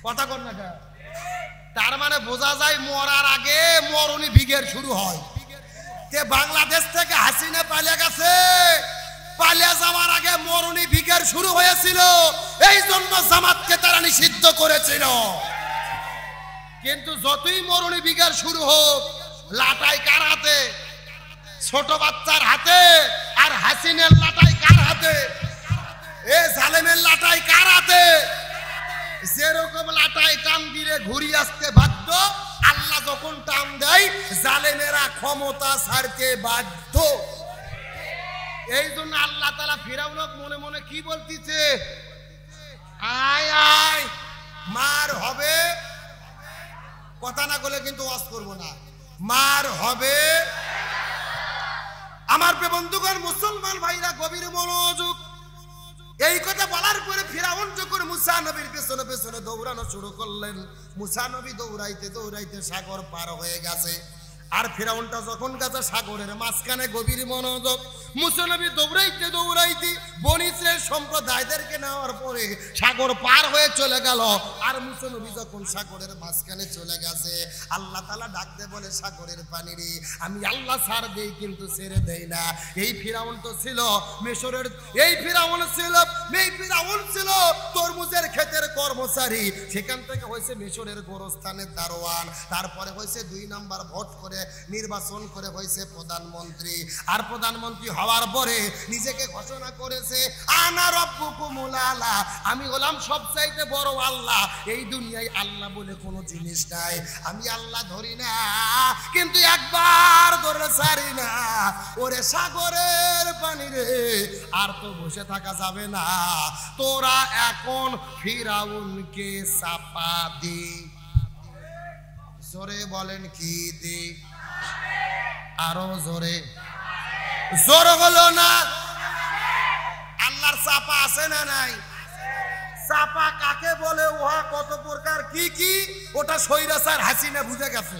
কথা কর না কে? তার মানে বোঝা যায় মরার আগে মরণী বিঘের শুরু হয়। তে বাংলাদেশ থেকে হাসিনা পালিয়ে গেছে। পালিয়ে যাওয়ার আগে মরুনি ভিকের শুরু হয়েছিল, এই জন্য জামাতকে তারা নিষিদ্ধ করেছিল। কিন্তু যতই মরুনি ভিকের শুরু হোক, লাটাই কার হাতে? ছোট বাচ্চার হাতে। আর হাসিনের লাটাই কার হাতে? এ জালেমের লাটাই কার হাতে? যেরকম লাটাই টান দিলে ঘুরি আসতে বাধ্য, আল্লাহ যখন টান দেয় জালেমেরা ক্ষমতা ছাড়তে বাধ্য। এই জন্য আল্লাহ তাআলা ফিরাউনক মনে মনে কি বলতিছে? আয় আয় মার হবে, কথা না বলে কিন্তু ওয়াজ করব না, মার হবে। আমার বন্ধুগণ, মুসলমান ভাইরা গভীর মনোযোগ। এই কথা বলার পরে ফিরাউন যখন মুসা নবীর পেছনে পেছনে দৌড়ানো শুরু করলেন, মুসা নবী দৌড়াইতে দৌড়াইতে সাগর পার হয়ে গেছে। আর ফিরাউনটা যখন গেছে সাগরের মাঝখানে, গভীর মনোযোগ, মুসা নবী দৌড়াইতে দৌড়াইতে বনী ইসরাইল সম্প্রদায়দেরকে নেওয়ার পরে সাগর পার হয়ে চলে গেল। আর মুসা নবী যখন সাগরের মাঝখানে চলে গেছে, আল্লাহ তাআলা ডাকতে বলে, সাগরের পানি রে, আমি আল্লাহ ছাড় দেই কিন্তু ছেড়ে দেই না। এই ফিরাউন তো ছিল মিশরের, এই ফিরাউন ছিল তরমুজের ক্ষেতের কর্মচারী, সেখান থেকে হয়েছে মিশরের গোরস্থানের দারোয়ান, তারপরে হয়েছে 2 নাম্বার ভোট করে নির্বাচন করে হয়েছে প্রধানমন্ত্রী। আর প্রধানমন্ত্রী হওয়ার পরে নিজেকে ঘোষণা করেছে, আনা রব্বুকুমুল আলা, আমি হলাম সবচাইতে বড় আল্লাহ। এই দুনিয়ায় আল্লাহ বলে কোনো জিনিস নাই, আমি আল্লাহ ধরি না, কিন্তু একবার ধরে ছাড়ি না। ওরে সাগরের পানি রে, আর তো বসে থাকা যাবে না, তোরা এখন ফিরাউনকে চাপা দি। জোরে বলেন কি দি? আরো জোরে। জোর হলো না? আল্লাহর চাপা আছে না নাই? চাপা কাকে বলে, উহা কত প্রকার, কি কি, ওটা স্বৈরাচার হাসিনা বুঝে গেছে।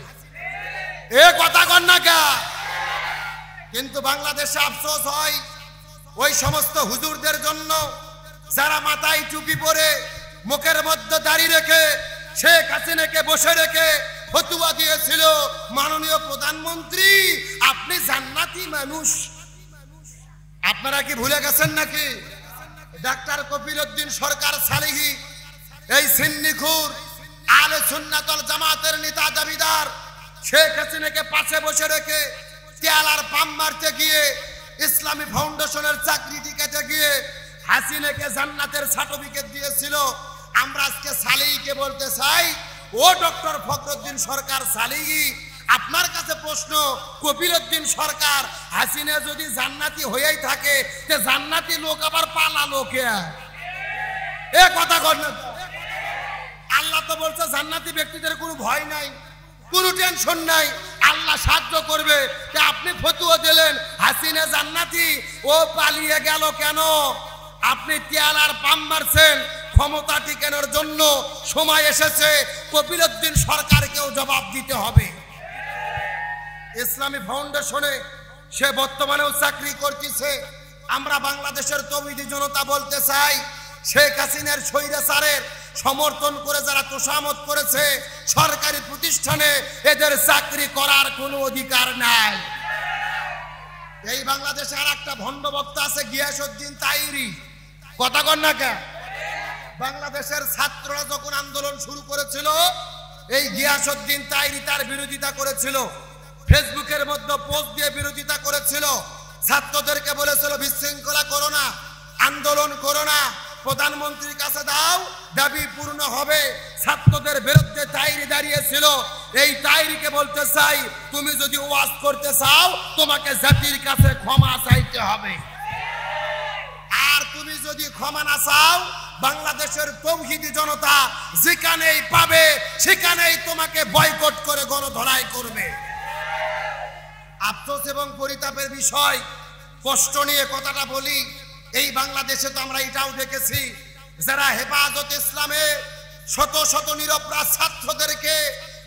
এ কথা কন না কা? কিন্তু বাংলাদেশে আফসোস হয় ওই সমস্ত হুজুরদের জন্য যারা মাথায় টুপি পরে মুখের মধ্যে দাড়ি রেখে শেখ হাসিনাকে বসে রেখে ফতোয়া দিয়েছিল, মাননীয় প্রধানমন্ত্রী আপনি জান্নাতি মানুষ। আপনারা কি ভুলে গেছেন নাকি? ডাক্তার কপিলউদ্দিন সরকার সালিহি, এই সিন্নিখুর আলে সুন্নাত ওয়াল জামাতের নেতা দাবিদার, শেখ হাসিনাকে পাশে বসে রেখে তেলার পাম মারতে গিয়ে, ইসলামী ফাউন্ডেশনের চাকরিটি কেটে গিয়ে হাসিনাকে জান্নাতের সার্টিফিকেট দিয়েছিল। আমরা আজকে সালিহিকে বলতে চাই, ও ডক্টর ফখরুদ্দিন সরকার সালিহি, আপনার কাছে প্রশ্ন, কপিলউদ্দিন সরকার, হাসিনা যদি জান্নাতি হয়েই থাকে, তে জান্নাতি লোক আবার পালালো কে? এ কথা কর না। আল্লাহ তো বলছে জান্নাতি ব্যক্তিদের কোনো ভয় নাই, কোনো টেনশন নাই, আল্লাহ সাহায্য করবে। আপনি ফতোয়া দিলেন হাসিনা জান্নাতি, ও পালিয়ে গেল কেন? আপনি তেলার পাম মারছেন ক্ষমতা টিকানোর জন্য। সময় এসেছে কপিলউদ্দিন সরকারকেও জবাব দিতে হবে। ইসলামী ফাউন্ডেশনে সে বর্তমানেও চাকরি করতেছে। আমরা বাংলাদেশের তৌহিদি জনতা বলতে চাই, শেখ হাসিনার স্বৈরাচারের সমর্থন করে যারা তোষামত করেছে সরকারি প্রতিষ্ঠানে, এদের চাকরি করার কোনো অধিকার নাই। এই বাংলাদেশে আর একটা ভণ্ড বক্তা আছে, গিয়াসউদ্দিন তাইরি, কথা কন না কে? বাংলাদেশের ছাত্ররা যখন আন্দোলন শুরু করেছিল, এই গিয়াসউদ্দিন তাইরি তার বিরোধিতা করেছিল, ফেসবুকের মধ্যে পোস্ট দিয়ে বিরোধিতা করেছিল, ছাত্রদেরকে বলেছিল বিশৃঙ্খলা করো না, আন্দোলন করো না, প্রধানমন্ত্রীর কাছে দাও, দাবি পূর্ণ হবে। ছাত্রদের বিরুদ্ধে তাইরি দাঁড়িয়েছিল। এই তাইরিকে বলতে চাই, তুমি যদি ওয়াজ করতে চাও তোমাকে জাতির কাছে ক্ষমা চাইতে হবে। আর তুমি যদি ক্ষমা না চাও, বাংলাদেশের তৌহিদি জনতা যেখানেই পাবে সেখানেই তোমাকে বয়কট করে গণধোলাই করবে। আফসোস এবং পরিতাপের বিষয়, কষ্ট নিয়ে কথাটা বলি, এই বাংলাদেশে তো আমরা এটাও দেখেছি, যারা হেফাজত ইসলামে শত শত নিরপরাধ ছাত্রদেরকে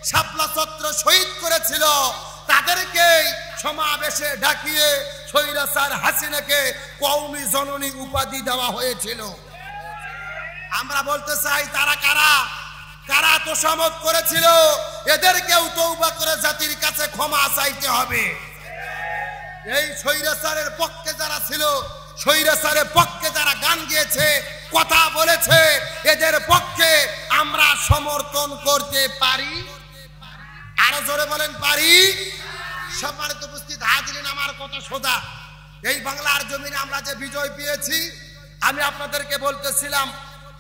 শাপলা চত্র শহীদ করেছিল, তাদেরকে সমাবেশে ডাকিয়ে স্বৈরাচার হাসিনাকে কওমি জননী উপাধি দেওয়া হয়েছিল। আমরা বলতে চাই, তারা কারা কারা তোষামত করেছিল, এদেরকেও তওবা করে জাতির কাছে ক্ষমা চাইতে হবে। এই স্বৈরাচারের পক্ষে যারা ছিল, স্বৈরাচারের পক্ষে যারা গান গেয়েছে, কথা বলেছে, এদের পক্ষে আমরা সমর্থন করতে পারি? আরো জোরে বলেন পারি? সম্মানিত উপস্থিত হাজিরিন, আমার কথা সোজা। এই বাংলার জমিনে আমরা যে বিজয় পেয়েছি, আমি আপনাদেরকে বলতেছিলাম,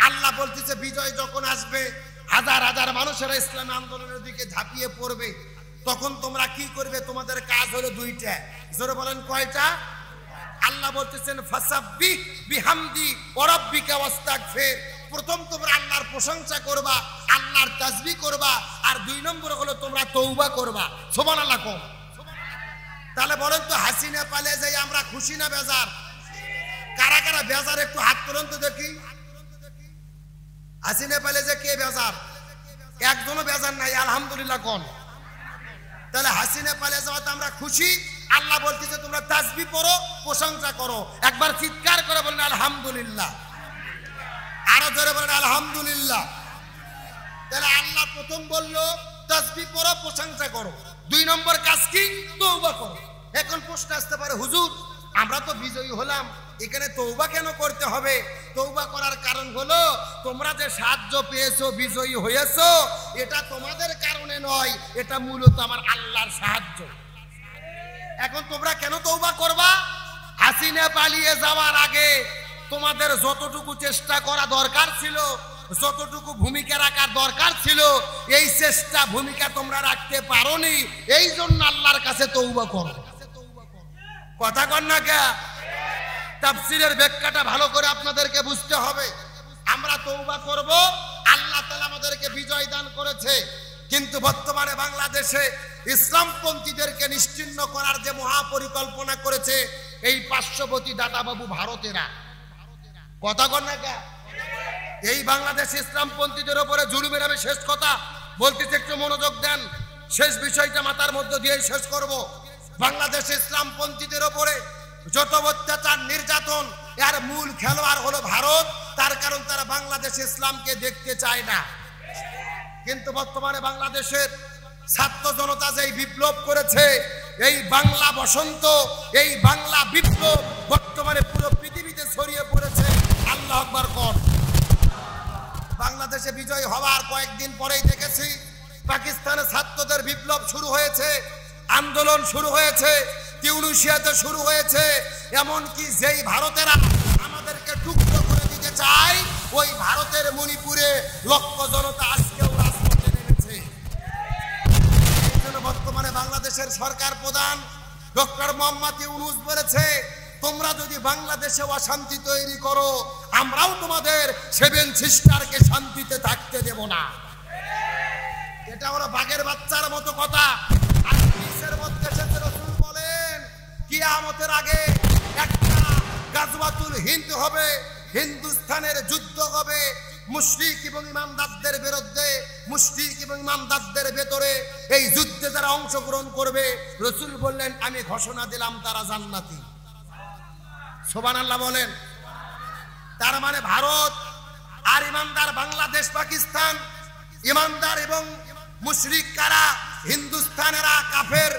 আল্লাহ বলতেছে বিজয় যখন আসবে, হাজার হাজার মানুষেরা ইসলামী আন্দোলনের দিকে ঝাঁপিয়ে পড়বে, তখন তোমরা কি করবে? তোমাদের কাজ হলো দুইটা। জোরে বলেন কয়টা? আল্লাহ বলতেছেন ফাসাব্বিহ বিহামদি ওয়া রাব্বিকা ওয়াস্তাগফির। প্রথম তোমরা আল্লাহর প্রশংসা করবা, আল্লাহর তাসবিহ করবা, আর দুই নম্বর হলো তোমরা তওবা করবা। সুবহানাল্লাহ কও। তাহলে বলেন তো, হাসিনা পালিয়ে যাই আমরা খুশি না বেজার? কারা কারা বেজার একটু হাত তুলুন তো দেখি। হাসিনা পালিয়ে যে কে বেজার? একজনও বেজার নাই, আলহামদুলিল্লাহ কোন। তাহলে হাসিনা পালিয়ে যাওয়াতে আমরা খুশি। আল্লাহ বলতেছে তোমরা তাসবিহ পড়ো, প্রশংসা করো। একবার চিৎকার করে বলেন আলহামদুলিল্লাহ। আরো জোরে বলেন আলহামদুলিল্লাহ। তাহলে আল্লাহ প্রথম বললো তাসবিহ পড়ো, প্রশংসা করো। দুই নম্বর কাজ কি? তওবা করো। এখন প্রশ্ন আসতে পারে, হুজুর আমরা তো বিজয়ী হলাম, এখানে তওবা কেন করতে হবে? তওবা করার কারণ হলো তোমরা যে সাহায্য পেয়েছো, বিজয়ী হয়েছো, এটা তোমাদের কারণে নয়, এটা মূলত আমার আল্লাহর সাহায্য। এখন তোমরা কেন তওবা করবা? হাসিনা পালিয়ে যাওয়ার আগে তোমাদের যতটুকু চেষ্টা করা দরকার ছিল, যতটুকু ভূমিকা রাখার দরকার ছিল, এই চেষ্টা ভূমিকা তোমরা রাখতে পারোনি। এই জন্য আল্লাহর কাছে তওবা করো। কথা কন না কে? তাফসীরের ব্যাখ্যাটা ভালো করে আপনাদেরকে বুঝতে হবে। আমরা তওবা করব, আল্লাহ তাআলা আমাদেরকে বিজয় দান করেছে। কিন্তু বর্তমানে বাংলাদেশে ইসলামপন্থীদেরকে নিশ্চিহ্ন করার যে মহাপরিকল্পনা করেছে এই পার্শ্ববর্তী দাদাবাবু ভারতেরা। কথা কন না কে? এই বাংলাদেশ ইসলামপন্থীদের উপরে জুলুমের, আমি শেষ কথা বলতেছি, একটু মনোযোগ দেন। শেষ বিষয়টা মাথার মধ্যে দিয়ে শেষ করব। বাংলাদেশ ইসলামপন্থীদের উপরে যত অত্যাচার, নির্যাতন, এর মূল খেলোয়াড় হলো ভারত। তার কারণ তারা বাংলাদেশ ইসলামকে দেখতে চায় না। কিন্তু বর্তমানে বাংলাদেশের ছাত্র জনতা যেই বিপ্লব করেছে, এই বাংলা বসন্ত, এই বাংলা বিপ্লব বর্তমানে পুরো পৃথিবীতে ছড়িয়ে পড়েছে। আল্লাহু আকবার কোন। বাংলাদেশে বিজয় হওয়ার কয়েকদিন পরেই দেখেছি পাকিস্তানে ছাত্রদের বিপ্লব শুরু হয়েছে, আন্দোলন শুরু হয়েছে, তিউনিসিয়াতে শুরু হয়েছে। এমনকি যেই ভারতেরা আমাদেরকে টুকরো করে দিতে চায়, ওই ভারতের মণিপুরে লক্ষ জনতা আজকেও রাজপথে নেমেছে। এই জন্য বর্তমানে বাংলাদেশের সরকার প্রধান ডক্টর মোহাম্মদ ইউনূস বলেছে, তোমরা যদি বাংলাদেশে অশান্তি তৈরি করো, আমরাও তোমাদের 7 সিস্টারকে শান্তিতে থাকতে দেব না। এটা হলো বাঘের বাচ্চার মতো কথা। হাদিসের মধ্যে রাসূল বলেন, কিয়ামতের আগে একটা গাজওয়াতুল হিন্দ হবে, হিন্দুস্তানের যুদ্ধ হবে মুশরিক এবং ইমানদারদের বিরুদ্ধে। মুশরিক এবং ইমানদারদের ভেতরে এই যুদ্ধে যারা অংশগ্রহণ করবে, রাসূল বললেন আমি ঘোষণা দিলাম তারা জান্নাতি। সুবহানাল্লাহ বলেন। তার মানে ভারত আর ইমানদার বাংলাদেশ, পাকিস্তান, ইমানদার এবং মুশরিক কারা? হিন্দুস্তানেরা কাফের,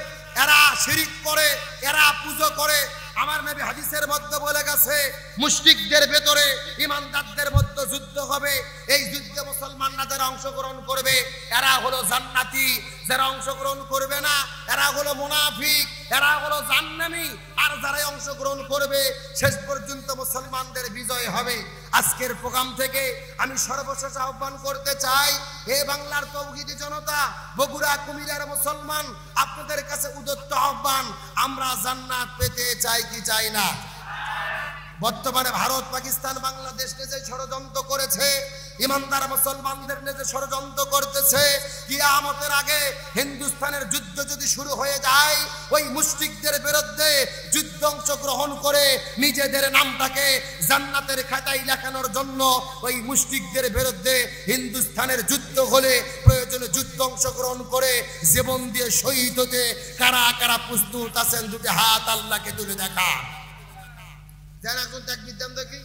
এরা শিরিক করে, এরা পূজা করে। আমার নবী হাদিসের মধ্যে বলে গেছে, মুশরিকদের ভেতরে ইমানদারদের মধ্যে যুদ্ধ হবে। এই যুদ্ধে মুসলমানরা যারা অংশগ্রহণ করবে এরা হলো জান্নাতি, যারা অংশগ্রহণ করবে না এরা হলো মুনাফিক, এরা হলো জাহান্নামী। আর যারা অংশগ্রহণ করবে শেষ পর্যন্ত মুসলমানদের বিজয় হবে। আজকের প্রোগ্রাম থেকে আমি সর্বশেষ আহ্বান করতে চাই, হে বাংলার তৌহিদি জনতা, বগুড়া কুমিরার মুসলমান, আপনাদের কাছে উদ্যত আহ্বান, আমরা জান্নাত পেতে চাই কি চাই না? বর্তমানে ভারত, পাকিস্তান, বাংলাদেশ যে ষড়যন্ত্র করেছে, ইমানদার মুসলমানদের নিয়ে যে ষড়যন্ত্র করতেছে, কিয়ামতের আগে হিন্দুস্তানের যুদ্ধ যদি শুরু হয়ে যায়, ওই মুশরিকদের বিরুদ্ধে যুদ্ধ অংশগ্রহণ করে নিজেদের নামটাকে জান্নাতের খাতায় লেখানোর জন্য ওই মুশরিকদের বিরুদ্ধে হিন্দুস্তানের যুদ্ধ হলে প্রয়োজনে যুদ্ধ অংশগ্রহণ করে জীবন দিয়ে শহীদ হতে কারা কারা প্রস্তুত আছেন? দুটি হাত আল্লাহকে তুলে দেখা। জান একজন তাকবীর দেন দেখি।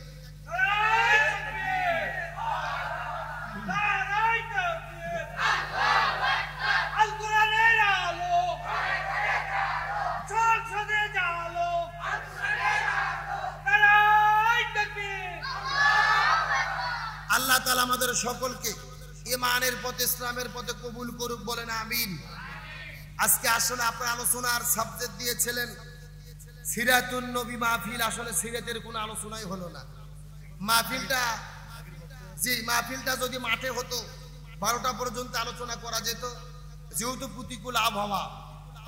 আল কোরআনের আলো, সংসদে জালো। আল্লাহ তাআলা আমাদের সকলকে ঈমানের পথে ইসলামের পথে কবুল করুক, বলেন আমিন। আজকে আসলে আপনার আলোচনার সাবজেক্ট দিয়েছিলেন সিরাতুন নবী মাহফিল। আসলে সিরাতের কোনো আলোচনাই হলো না। মাহফিলটা যদি মাঠে হতো 12টা পর্যন্ত আলোচনা করা যেত। যেহেতু প্রতিকূল আবহাওয়া,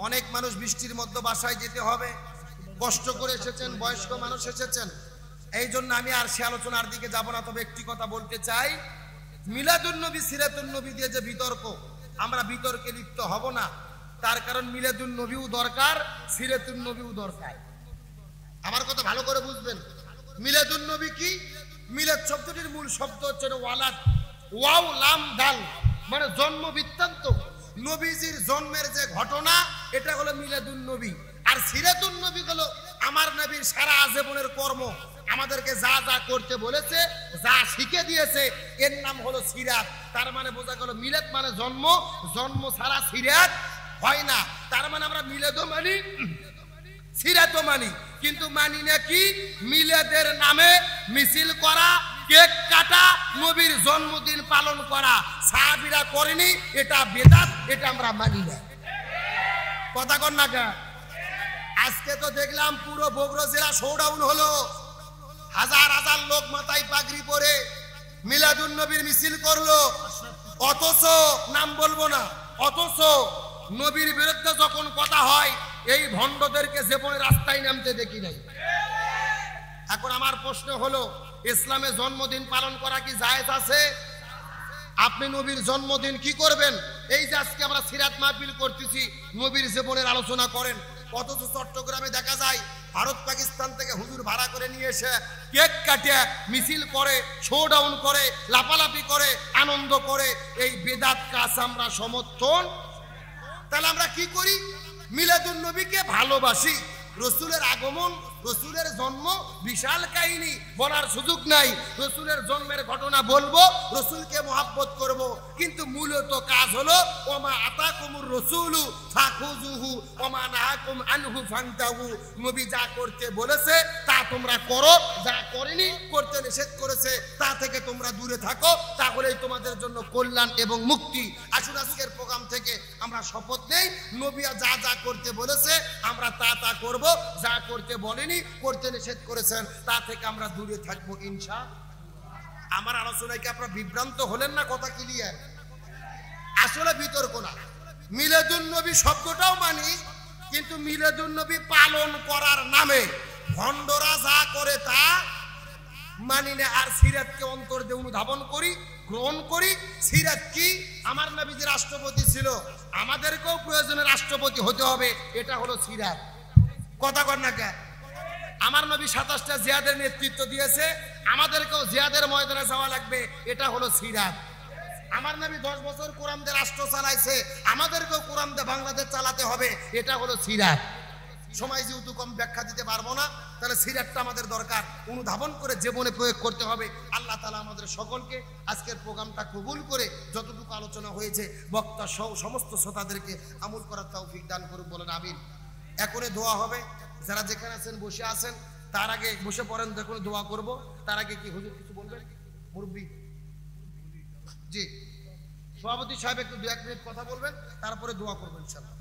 অনেক মানুষ বৃষ্টির মধ্যে বাসায় যেতে হবে, কষ্ট করে এসেছেন, বয়স্ক মানুষ এসেছেন, এই জন্য আমি আর সে আলোচনার দিকে যাব না। তবে একটি কথা বলতে চাই, মিলাদুন নবী সিরাতুন নবী দিয়ে যে বিতর্ক, আমরা বিতর্কে লিপ্ত হব না। তার কারণ মিলাদুন নবীও দরকার, সিরাতুন নবীও দরকার। আমার কথা ভালো করে বুঝবেন। মিলাদুন নবী কি? মিলাদ শব্দটির মূল শব্দ হচ্ছে ওয়ালাদ, ওয়াও লাম দাল, মানে জন্ম বৃত্তান্ত। নবীজির জন্মের যে ঘটনা, এটা হলো মিলাদুন নবী। আর সিরাতুন নবী হলো আমার নবীর সারা জীবনের কর্ম, আমাদেরকে যা যা করতে বলেছে, যা শিখে দিয়েছে, এর নাম হলো সিরাত। তার মানে বোঝা গেল মিলাদ মানে জন্ম, জন্ম ছাড়া সিরাত হয় না। তার মানে আমরা মিলাদও মানি, সিরাতও মানি, কিন্তু মানি না কি? মিলাদের নামে মিছিল করা, কেক কাটা, নবীর জন্মদিন পালন করা সাহাবীরা করেনি, এটা বেদাত, এটা আমরা মানি না। কথা কন না কা? আজকে তো দেখলাম পুরো বগুড়া জেলা শোডাউন হলো, হাজার হাজার লোক মাথায় পাগড়ি পরে মিলাদুন নবীর মিছিল করলো। অথচ নাম বলবো না, অথচ নবীর বিরুদ্ধে যখন কথা হয়, এই ভণ্ডদেরকে জীবনে রাস্তায় নামতে দেখি নাই। এখন আমার প্রশ্ন হলো, ইসলামে জন্মদিন পালন করা কি জায়েজ আছে? আপনি নবীর জন্মদিন কি করবেন? এই যে আজকে আমরা সিরাত মাহফিল করতেছি, নবীর জীবনের আলোচনা করেন, অথচ চট্টগ্রামে দেখা যায় ভারত পাকিস্তান থেকে হুজুর ভাড়া করে নিয়ে এসে কেক কাটে মিছিল করে, শোডাউন করে, লাপালাপি করে, আনন্দ করে। এই বেদাত কাজ আমরা সমর্থন। তাহলে আমরা কি করি? মিলাদুন নবীকে ভালোবাসি। রসুলের আগমন, রসুলের জন্ম বিশাল কাহিনী, বলার সুযোগ নাই। রসুলের জন্মের ঘটনা বলবো, রসুলকে মহাব্বত করব, কিন্তু মূলত কাজ হলো ওমা আতাকুমুর রাসূলু ফাখুযুহু ওমা নাহাকুম আনহু ফান্তাহু। নবী যা করতে বলেছে তা তোমরা করো, যা করেনি, করতে নিষেধ করেছে, তা থেকে তোমরা দূরে থাকো, তাহলেই তোমাদের জন্য কল্যাণ এবং মুক্তি। আসুন আজকের প্রোগ্রাম থেকে আমরা শপথ নেই, নবী যা যা করতে বলেছে আমরা তা তা করব, যা করতে বলেনি, করতে নিষেধ করেছেন, তা থেকে আমরা দূরে থাকবো ইনশাআল্লাহ। আমার আলোচনায় কি আপনারা বিভ্রান্ত হলেন না? কথা ক্লিয়ার? আসলে বিতর্ক না। মিলাদুন নবী শব্দটাও মানি, কিন্তু মিলাদুন নবী পালন করার নামে ভণ্ডরা যা করে তা মানি না। আর সিরাতকে অন্তর দিয়ে অনুধাবন করি, গ্রহণ করি। সিরাত কি? আমার নবী যে রাষ্ট্রপতি ছিল, আমাদেরকেও প্রয়োজনে রাষ্ট্রপতি হতে হবে, এটা হলো সিরাত। কথা কর না কে? আমার নবী 27টা জিহাদের নেতৃত্ব দিয়েছে, আমাদেরকেও জিহাদের ময়দানে যাওয়া লাগবে, এটা হলো সিরাত। আমার নবী 10 বছর কোরআন দিয়ে রাষ্ট্র চালাইছে, আমাদেরকেও কোরআন দিয়ে বাংলাদেশ চালাতে হবে, এটা হলো সিরাত। সময় যেহেতু কম, ব্যাখ্যা দিতে পারবো না, তাহলে সিরাতটা আমাদের দরকার, অনুধাবন করে জীবনে প্রয়োগ করতে হবে। আল্লাহ তাআলা আমাদের সকলকে আজকের প্রোগ্রামটা কবুল করে যতটুকু আলোচনা হয়েছে বক্তা সহ সমস্ত শ্রোতাদেরকে আমল করার তৌফিক দান করুক, বলেন আমিন। এখনে দোয়া হবে, যারা যেখানে আছেন বসে আছেন, তার আগে বসে পড়েন, দেখুন দোয়া করব। তার আগে কি হুজুর কিছু বলবেন? মুরব্বি জি, সভাপতি সাহেব একটু 2-1 মিনিট কথা বলবেন, তারপরে দোয়া করবেন ইনশাআল্লাহ।